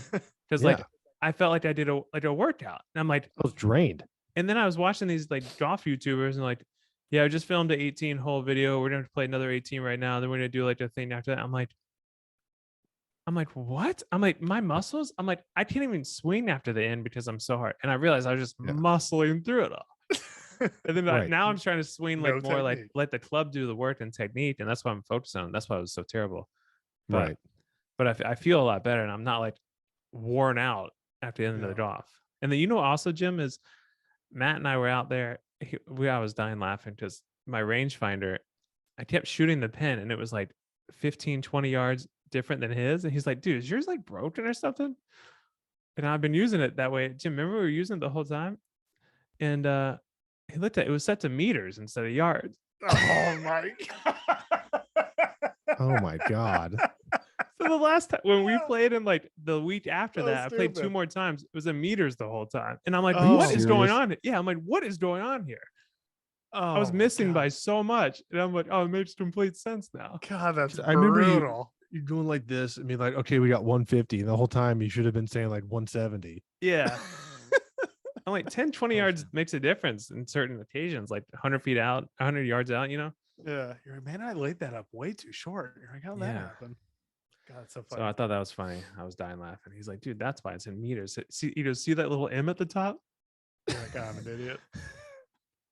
Because like Yeah. I felt like I did a workout. And I'm like, I was drained. and then I was watching these like golf YouTubers and like, yeah, I just filmed an 18 hole video. We're gonna play another 18 right now. Then we're gonna do like a thing after that. I'm like, what? I'm like, my muscles, I'm like, I can't even swing after the end because I'm so hard. And I realized I was just Yeah. muscling through it all. And then Right. now I'm trying to swing like No more like technique. let the club do the work and technique. And that's what I'm focused on. That's why it was so terrible. But, Right. But I feel a lot better and I'm not like worn out after the end of the golf. And then, you know, also, Jim, is Matt and I were out there. I was dying laughing because my rangefinder, I kept shooting the pin and it was like 15, 20 yards different than his. And he's like, dude, is yours like broken or something? And I've been using it that way. Jim, remember we were using it the whole time? And he looked at it, was set to meters instead of yards. Oh my god. Oh my God. So the last time when we played him, like the week after So that, I played 2 stupid. more times. It was in meters the whole time. And I'm like, Are you what is going serious? on? Yeah, I'm like, what is going on here? I was Oh my missing God. by so much. And I'm like, oh, it makes complete sense now. God, that's I remember you- brutal. You're going like this. I mean, like, okay, we got 150. And the whole time you should have been saying like 170. Yeah. I'm like 10, 20 Oh, yards shit. makes a difference in certain occasions, like 100 feet out, 100 yards out, you know? Yeah, you're like, man, I laid that up way too short. You're like, how'd that Yeah. happen? God, it's so So funny. I thought that was funny. I was dying laughing. He's like, dude, that's why it's in meters. See that little M at the top? You're like, I'm an idiot.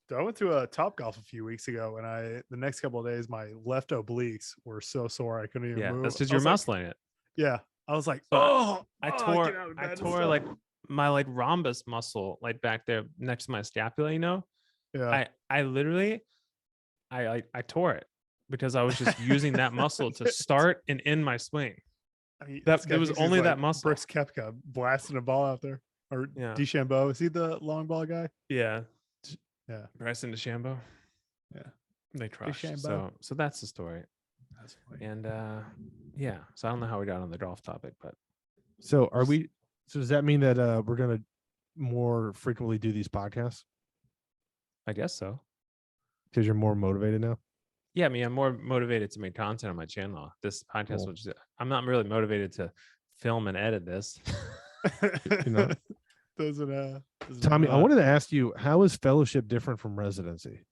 So I went to a Top Golf a few weeks ago, and the next couple of days, my left obliques were so sore I couldn't even Yeah, move. that's because I you're was like- muscling it. Yeah, I was like, So oh, I oh, tore get out of I bed and tore stuff. like my like rhombus muscle like back there next to my scapula, you know? Yeah, I literally I tore it because I was just using that muscle to start and end my swing. I mean, that- this guy it was thinks he's only that like muscle. Brooks Koepka blasting a ball out there, or Yeah. DeChambeau. Is he the long ball guy? Yeah. Yeah. Bryson DeChambeau. Yeah. They crushed. DeChambeau. So that's the story. That's funny. And yeah. So I don't know how we got on the golf topic, but So so does that mean that we're going to more frequently do these podcasts I guess so. because you're more motivated now? Yeah, I mean, I'm more motivated to make content on my channel. This podcast, Cool. which I'm not really motivated to film and edit this. You know? doesn't Tommy, I Uh, wanted to ask you, how is fellowship different from residency?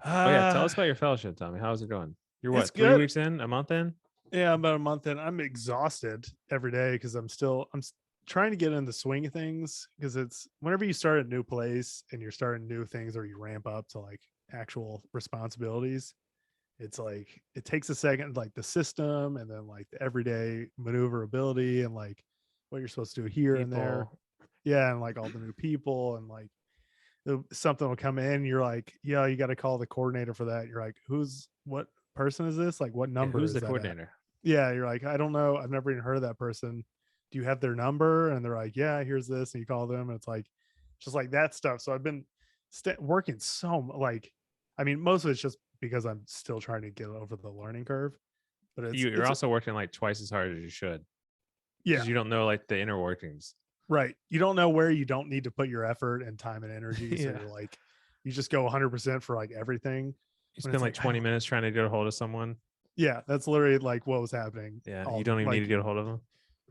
Oh yeah, tell us about your fellowship, Tommy. How's it going? You're It's what, 3 good. weeks in, a month in? Yeah, about a month in. I'm exhausted every day because trying to get in the swing of things, because it's whenever you start a new place and you're starting new things or you ramp up to like actual responsibilities, it's like it takes a second, like the system and then like the everyday maneuverability and like what you're supposed to do here and there. People, Yeah, and like all the new people and like something will come in. You're like, yeah, you got to call the coordinator for that. You're like, what person is this? Like, what yeah, number who's is the that at? coordinator? Yeah, you're like, I don't know. I've never even heard of that person. Do you have their number? And they're like, yeah, here's this. And you call them, and it's like, just like that stuff. So I've been working like, I mean, most of it's just because I'm still trying to get over the learning curve. But You're also working like twice as hard as you should yeah, because you don't know like the inner workings. right. You don't know where you don't need to put your effort and time and energy. So Yeah. you're like, you just go 100% for like everything. You When spend it's like like, 20 minutes trying to get a hold of someone. yeah, that's literally like what was happening. Yeah, All you don't even need like, to get a hold of them.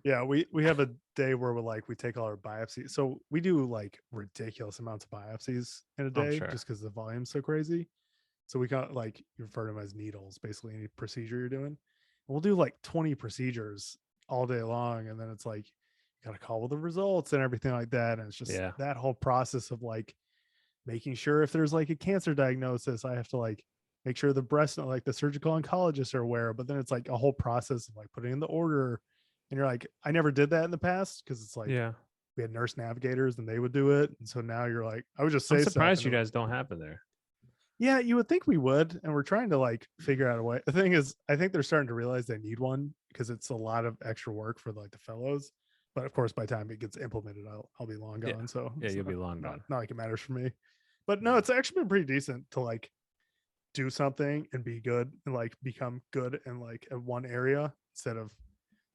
yeah, we have a day where we take all our biopsies. So we do like ridiculous amounts of biopsies in a I'm day sure. just because the volume's so crazy. So we got like you refer to them as needles, basically any procedure you're doing. And we'll do like 20 procedures all day long, and then it's like you got to call with the results and everything like that. And it's just Yeah. that whole process of like making sure if there's like a cancer diagnosis, I have to like make sure the breast, like the surgical oncologists are aware. But then it's like a whole process of like putting in the order. And you're like, I never did that in the past because it's like Yeah. we had nurse navigators and they would do it. And so now you're like, I would just I'm say stuff. surprised And you guys don't have it there. yeah, you would think we would. And we're trying to like figure out a way. The thing is, I think they're starting to realize they need one because it's a lot of extra work for like the fellows. But of course, by the time it gets implemented, I'll be long Yeah. gone. So Yeah, it's you'll be long gone. not like it matters for me. But no, it's actually been pretty decent to like do something and be good and like become good in like one area instead of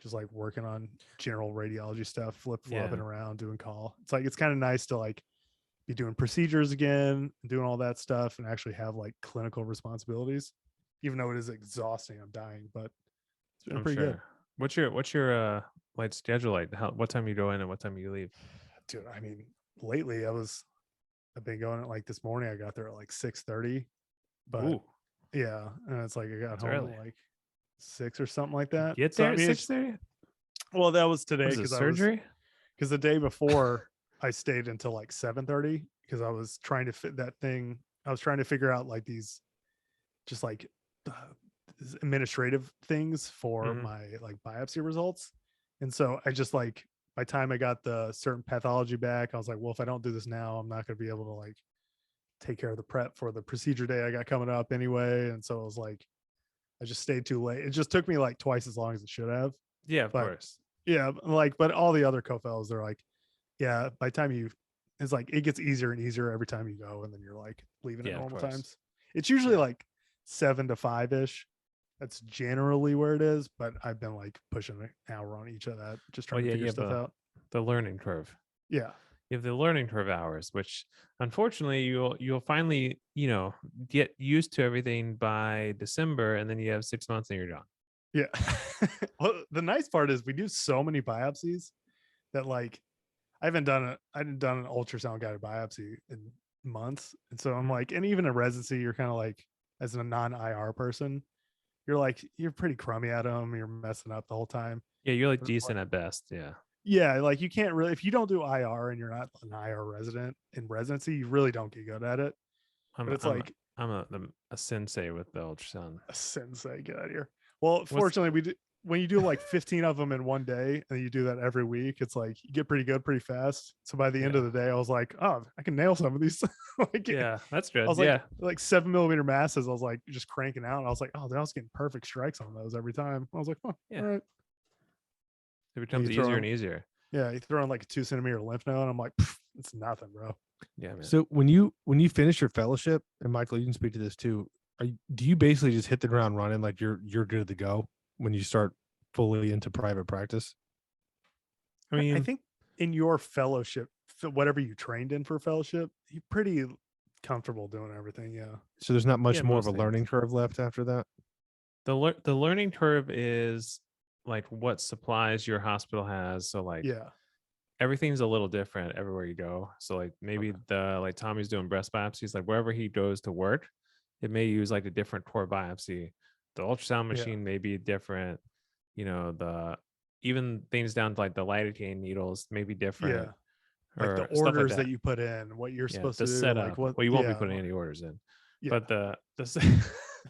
just like working on general radiology stuff, flip-flopping Yeah. around, doing call. It's like it's kind of nice to like be doing procedures again and doing all that stuff and actually have like clinical responsibilities, even though it is exhausting. I'm dying, but it's been I'm pretty sure. good. What's your like schedule like? What time you go in and what time you leave? Dude, I mean, lately I've been going at like this morning. I got there at like 6:30, but Ooh, yeah, and it's like I got it's home early. at like 6 or something like that. Get So there I at mean, 6:30? well, that was What today is it, surgery? because the day before I stayed until like 7:30 because I was trying to fit that thing. I was trying to figure out like these just like uh, administrative things for Mhm. my like biopsy results. And so I just like by the time I got the certain pathology back, I was like, well, if I don't do this now, I'm not going to be able to like take care of the prep for the procedure day I got coming up anyway. And so I was like, I just stayed too late. It just took me like twice as long as it should have. Yeah, of But course. yeah, like, but all the other co-fellows, they're like, yeah, by the time it's like it gets easier and easier every time you go, and then you're like leaving at Yeah, of normal course. times. It's usually Yeah. like 7 to 5 ish. That's generally where it is, but I've been like pushing an hour on each of that, just Well, trying to yeah, figure you have stuff out. the learning curve. Yeah. You have the learning curve hours, which unfortunately you'll finally, get used to everything by December, and then you have 6 months and you're done. Yeah. Well, the nice part is we do so many biopsies that like I haven't done an ultrasound guided biopsy in months. And so I'm Mhm. like, and even in residency, you're kind of like, as a non-IR person, you're like, you're pretty crummy at them. You're messing up the whole time. Yeah, you're like But it's like, decent at best. Yeah. yeah, like you can't really, if you don't do IR and you're not an IR resident in residency, you really don't get good at it. I'm But a, it's I'm a, like I'm a sensei with the ultrasound. a sensei, get out of here. Well, What's fortunately, we do when you do like 15 of them in one day and you do that every week, it's like you get pretty good pretty fast. So by the end of Yeah. the day, I was like, oh, I can nail some of these. Like, Yeah, that's I good. was Yeah. like 7 millimeter masses. I was like just cranking out. And I was like, oh, then I was getting perfect strikes on those every time. I was like, oh, Yeah. all right. It And becomes you throw easier in, and easier. yeah, you throw in like a 2 centimeter lymph node. And I'm like, it's nothing, bro. Yeah, man. So when you finish your fellowship, and Michael, you can speak to this too. Do you basically just hit the ground running, like you're good to go when you start fully into private practice? I I mean, think in your fellowship, whatever you trained in for fellowship, you're pretty comfortable doing everything. Yeah. So there's not much yeah, more of most a learning things. curve left after that. The learning curve is like what supplies your hospital has. So like Yeah. everything's a little different everywhere you go. So like maybe Okay. like Tommy's doing breast biopsies, like wherever he goes to work, it may use like a different core biopsy. The ultrasound Yeah. machine may be different. the even things down to like the lidocaine needles may be different. Yeah. Like the or stuff like orders that. that you put in, what you're supposed The to do, setup. like what. Well, you won't be yeah, putting any orders in, yeah, but the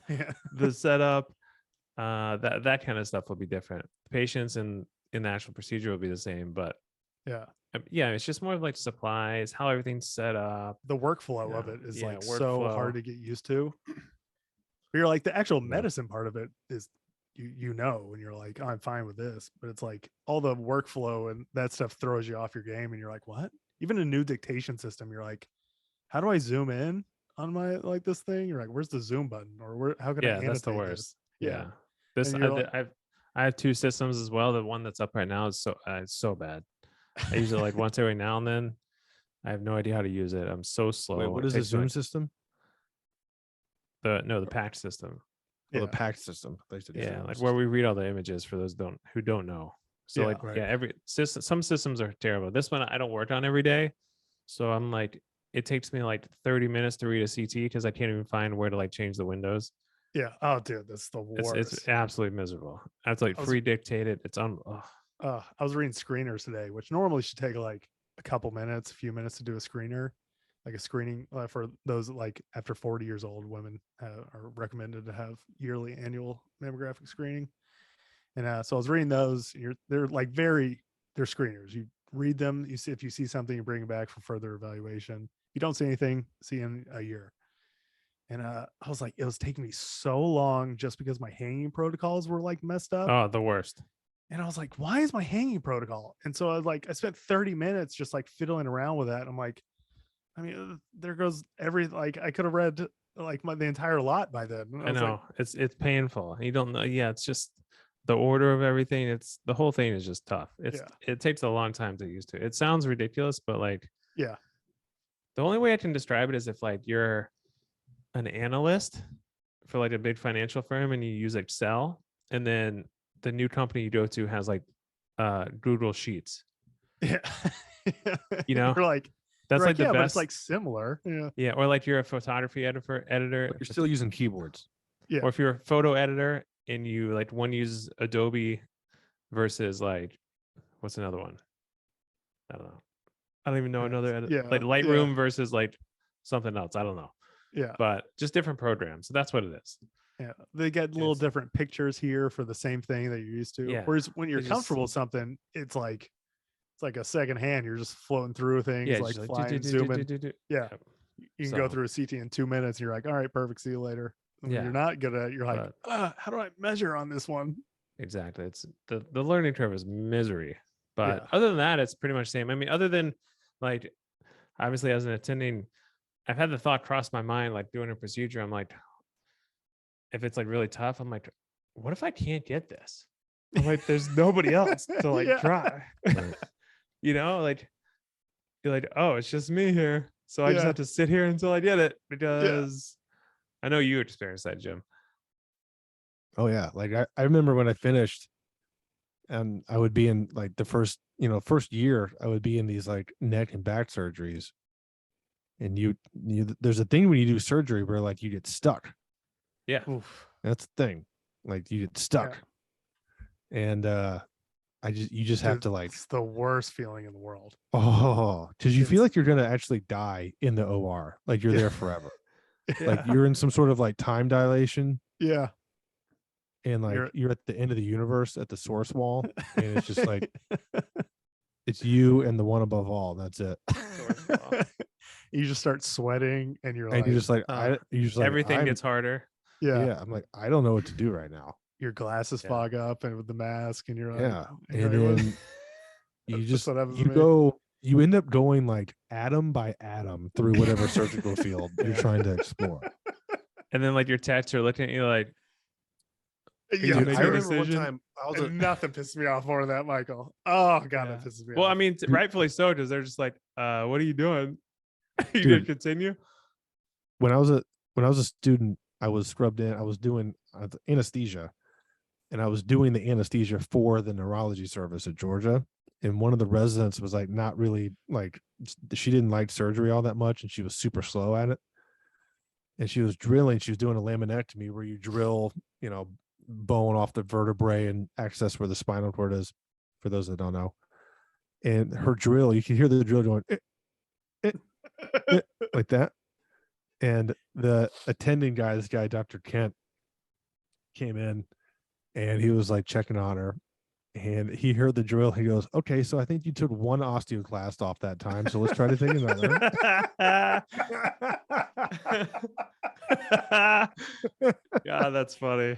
yeah, the setup, that kind of stuff will be different. The patients in the actual procedure will be the same, but yeah. yeah, it's just more of like supplies, how everything's set up. The workflow Yeah, of it is yeah, like so hard workflow. to get used to. But you're like the actual Yeah. medicine part of it is you know, and you're like, I'm fine with this, but it's like all the workflow and that stuff throws you off your game, and you're like, what? Even a new dictation system, you're like, how do I zoom in on my like this thing? You're like, where's the zoom button, or where? How can I Yeah, annotate that's the this? worst. Yeah, Yeah. This and you're like, I have two systems as well. The one that's up right now is so it's so bad. I use it like once every now and then. I have no idea how to use it. I'm so slow. Wait, what It is the takes me, Zoom like, system? the patch system. Well, Yeah. the PAC system. They said Yeah, Zoom like system. where we read all the images for those who don't know. So Yeah, like right. yeah, every system, some systems are terrible. This one I don't work on every day, so I'm like, it takes me like 30 minutes to read a CT because I can't even find where to like change the windows. yeah. Oh, dude, that's the worst. It's absolutely miserable. I have to like I was- free dictate it. It's I was reading screeners today, which normally should take like a couple minutes, a few minutes to do a screener, like a screening for those like after 40 years old women are recommended to have yearly annual mammographic screening. And so I was reading those. They're like they're screeners. You read them. You see if you see something, you bring it back for further evaluation. You don't see anything, see in a year. And I was like, it was taking me so long just because my hanging protocols were like messed up. the worst. And I was like, why is my hanging protocol? And so I spent 30 minutes just like fiddling around with that. I'm like, I mean, there goes like I could have read like the entire lot by then. And I was know like, it's painful. You don't know. Yeah, it's just the order of everything. It's the whole thing is just tough. It takes a long time to get used to. It sounds ridiculous, but like yeah, the only way I can describe it is if like you're an analyst for like a big financial firm and you use Excel, and then the new company you go to has like Google Sheets. yeah. You're like that's you're like the yeah, best. but it's like similar. Yeah, Yeah, or like you're a photography editor, But you're still using keyboards. yeah. or if you're a photo editor and you like one uses Adobe versus like what's another one? I don't know. I don't even know another edit. Yeah, Like Lightroom versus like something else. I don't know. yeah, But just different programs. So that's what it is. yeah. They get little It's- different pictures here for the same thing that you're used to. Yeah, Whereas when you're it's just- comfortable with something, it's like a second hand. You're just floating through things, Yeah, like just flying, zooming. Yeah. Yep. You can go So- through a CT in 2 minutes. And you're like, all right, perfect. See you later. And when Yeah, you're not good at it, you're like, but- how do I measure on this one? Exactly. It's the learning curve is misery. But Yeah. other than that, it's pretty much the same. I mean, other than like obviously as an attending, I've had the thought cross my mind, like doing a procedure. I'm like, if it's like really tough, I'm like, what if I can't get this? I'm like, there's nobody else to like Yeah. try. Like you're like, oh, it's just me here. So I just Yeah. have to sit here until I get it because I know you experienced that, Jim. Oh yeah. Like I remember when I finished, and I would be in like the first year, I would be in these like neck and back surgeries. And you there's a thing when you do surgery where like you get stuck. Yeah. Oof. That's the thing. Like you get stuck. And you just have Dude, to like, it's the worst feeling in the world. because you feel It's- like you're gonna actually die in the OR. Like you're Yeah. there forever. Yeah. Like you're in some sort of like time dilation, yeah. and like you're at the end of the universe at the source wall, and it's just like it's you and the one above all. That's it. You just start sweating and you're And like, you're just like everything I'm- gets harder. yeah, I'm like, I don't know what to do right now. your glasses Yeah. fog up and with the mask and you're like, Yeah. you're And like, then you That's just what happens to me. you end up going like atom by atom through whatever surgical field you're trying to explore. And then like your techs are looking at you like, yeah, Dude, I make a remember one decision? time I was and nothing pisses me off more than that, Michael. Oh god, Yeah. it pisses me well, off. I mean, rightfully so, because they're just like, what are you doing? You gonna Dude. continue? when I was a student, I was scrubbed in. I was doing anesthesia, and I was doing the anesthesia for the neurology service at Georgia. And one of the residents was like, not really like, she didn't like surgery all that much, and she was super slow at it. And she was drilling. She was doing a laminectomy where you drill, bone off the vertebrae and access where the spinal cord is, for those that don't know. And her drill, you can hear the drill going like that. And the attending guy, this guy, Dr. Kent, came in and he was like checking on her. And he heard the drill. He goes, "Okay, so I think you took one osteoclast off that time. So let's try to take another." God, that's funny.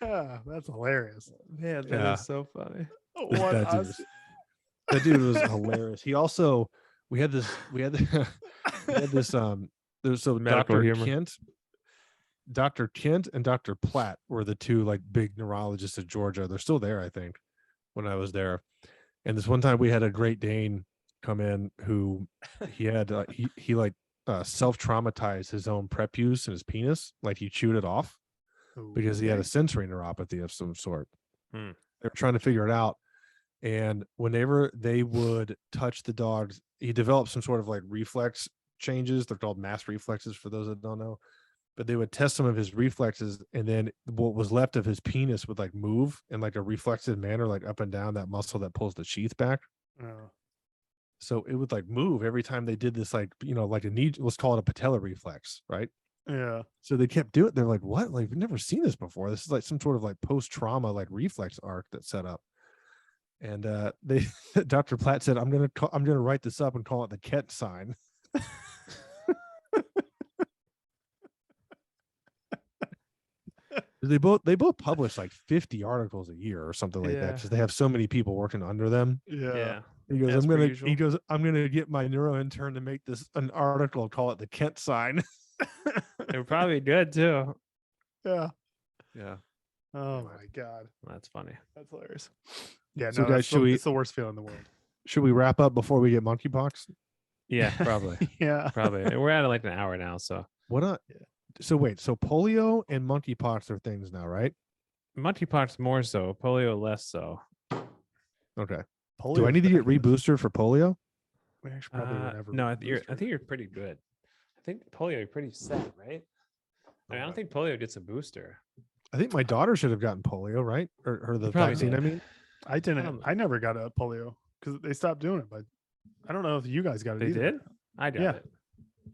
That's hilarious. Man, that Yeah. is so funny. That dude was hilarious. He also, we had this there's so Medical Dr. humor. Dr. Kent and Dr. Platt were the two like big neurologists of Georgia. They're still there, I think, when I was there. And this one time we had a Great Dane come in who he had he self-traumatized his own prepuce and his penis, like he chewed it off because he had a sensory neuropathy of some sort. Hmm. They were trying to figure it out. And whenever they would touch the dogs, he developed some sort of like reflex changes. They're called mass reflexes for those that don't know. But they would test some of his reflexes, and then what was left of his penis would like move in like a reflexive manner, like up and down that muscle that pulls the sheath back. Oh. So it would like move every time they did this, like, you know, like a knee, let's call it a patella reflex, right? Yeah. So they kept doing it. They're like, what? Like, we've never seen this before. This is like some sort of like post-trauma, like reflex arc that's set up. And they Dr. Platt said, I'm gonna write this up and call it the Kent sign. They both publish like 50 articles a year or something like that, because they have so many people working under them. Yeah. He goes, As per he usual. goes, I'm gonna get my neuro intern to make this an article, call it the Kent sign. They were probably good too. Yeah. Yeah. Oh my God. That's funny. That's hilarious. Yeah. So No, guys, it's the worst feeling in the world. Should we wrap up before we get monkeypox? Yeah, probably. Yeah. Probably. We're at like an hour now, so What not? Yeah. So wait, so polio and monkeypox are things now, right? monkeypox more so, polio less so. Okay. Do I Polio's need to get back. reboosted for polio? We actually probably would never. No, I booster. think you're pretty good. I think polio you're pretty set, right? I don't think polio gets a booster. I think my daughter should have gotten polio, right? Or the Probably vaccine, did. I mean. I didn't. Um, I never got a polio because they stopped doing it. But I don't know if you guys got it. They either. did? I got Yeah. it.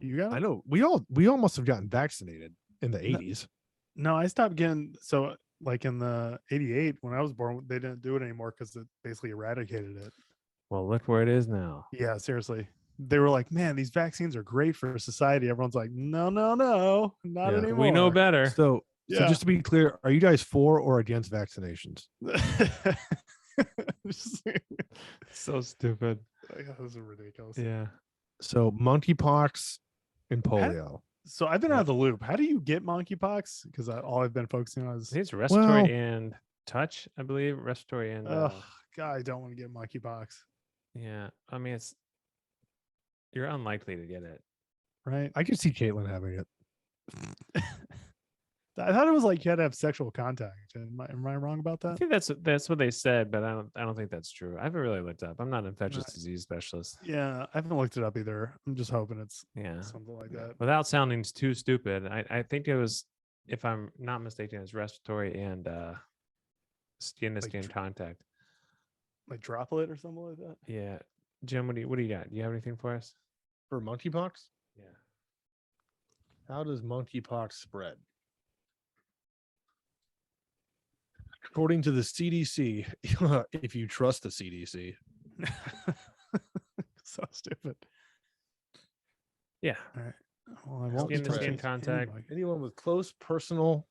You got it? I know we all must have gotten vaccinated in the 80s. No, I stopped getting. So like in the '88 when I was born, they didn't do it anymore because it basically eradicated it. Well, look where it is now. Yeah, seriously. They were like, man, these vaccines are great for society. Everyone's like, no, not Yeah. anymore. We know better. So Yeah. just to be clear, are you guys for or against vaccinations? So stupid. Those are ridiculous. Yeah. So monkeypox and polio. So I've been out of the loop. How do you get monkeypox? Because all I've been focusing on I is, think it's respiratory Well- and touch, I believe. Respiratory and oh God, I don't want to get monkeypox. yeah. I mean, you're unlikely to get it. Right? I could see Caitlin having it. I thought it was like you had to have sexual contact. Am I wrong about I that? think that's what they said, but I don't think that's true. I haven't really looked up. I'm not an infectious Right. disease specialist. Yeah, I haven't looked it up either. I'm just hoping it's Yeah. something like that. Without sounding too stupid, I think it was, if I'm not mistaken, it's respiratory and skin to Like skin dr- contact. Like droplet or something like that. Yeah. Jim, what do you got? Do you have anything for us? For monkeypox? Yeah. How does monkeypox spread? According to the CDC, if you trust the CDC, So stupid. Yeah. Well, I won't Skin to touch skin it contact. anyway. anyone with close personal,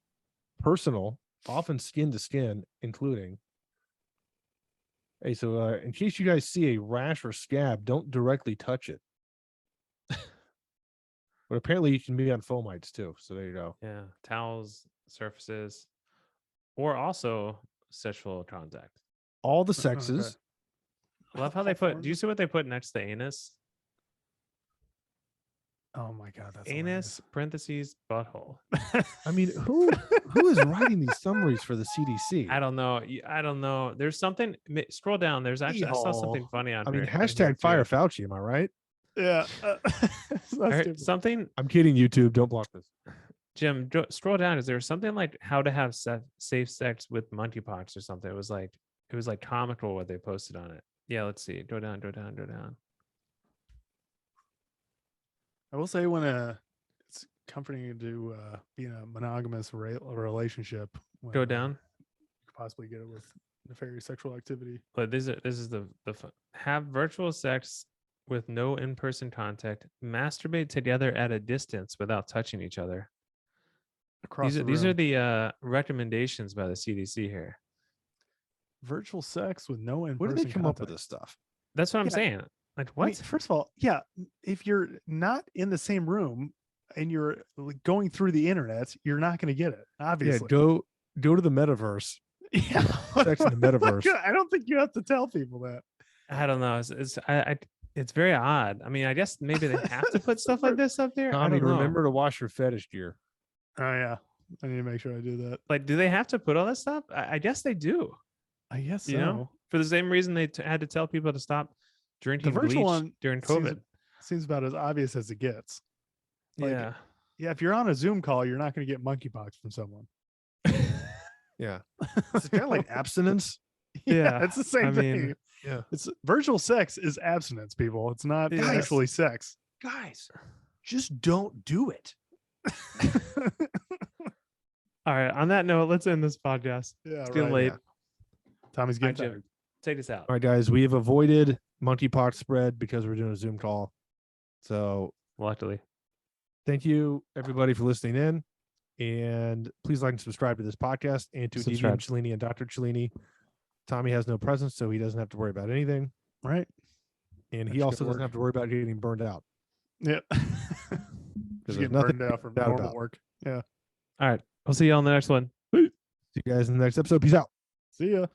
often skin to skin, including. Hey, so in case you guys see a rash or scab, don't directly touch it. But apparently you can be on fomites too. So there you go. Yeah. Towels, surfaces, or also sexual contact. All the Okay. sexes. I love how they put, do you see what they put next to anus? Oh my God, that's Anus, parentheses, butthole. I mean, who is writing these summaries for the CDC? I don't know. I don't know. There's something, scroll down. There's actually, I saw something Yeehaw. funny on I mean, here- on here hashtag too. fire Fauci. Am I right? Yeah. I heard something I'm kidding. YouTube, don't block this. Jim, scroll down. Is there something like how to have safe sex with monkeypox or something? It was like comical what they posted on it. Yeah, let's see. Go down. I will say it's comforting to be in a monogamous relationship. When, Go down. you could possibly get it with nefarious sexual activity. But this is the have virtual sex with no in-person contact. Masturbate together at a distance without touching each other. Across These are room. the recommendations by the CDC here. Virtual sex with no in-person Where do they come up contact. with this stuff? That's what I'm Yeah. saying. Like I what? mean, first of all, yeah, if you're not in the same room and you're going through the internet, you're not going to get it. Obviously. Yeah, go to the metaverse. Yeah. Sex in the metaverse. I don't think you have to tell people that. I don't know. It's very odd. I mean, I guess maybe they have to put stuff like this up there. I Tommy, don't know. remember to wash your fetish gear. Oh yeah. I need to make sure I do that. Like, do they have to put all this stuff? I guess they do. I guess so. You know, for the same reason they had to tell people to stop drinking virtual bleach one during seems- COVID. Seems about as obvious as it gets. Like, Yeah. Yeah, if you're on a Zoom call, you're not going to get monkeypox from someone. Yeah. It's kind of like abstinence. Yeah, it's the same I thing. mean- Yeah. It's virtual sex is abstinence, people. It's not Yes. actually sex. Guys, just don't do it. All right. On that note, let's end this podcast. Yeah, It's getting right. late. Tommy's All right, getting Jim, tired. take us out. All right, guys, we have avoided monkeypox spread because we're doing a Zoom call. So Luckily. thank you, everybody, for listening in. And please like and subscribe to this podcast and to Subscribe. DVM Cellini and Dr. Cellini. Tommy has no presence, so he doesn't have to worry about anything. Right. And he That's also good doesn't work. have to worry about getting burned out. Yeah. Because Just there's getting nothing burned out from doubt normal about. work. Yeah. All right. I'll see you on the next one. See you guys in the next episode. Peace out. See ya.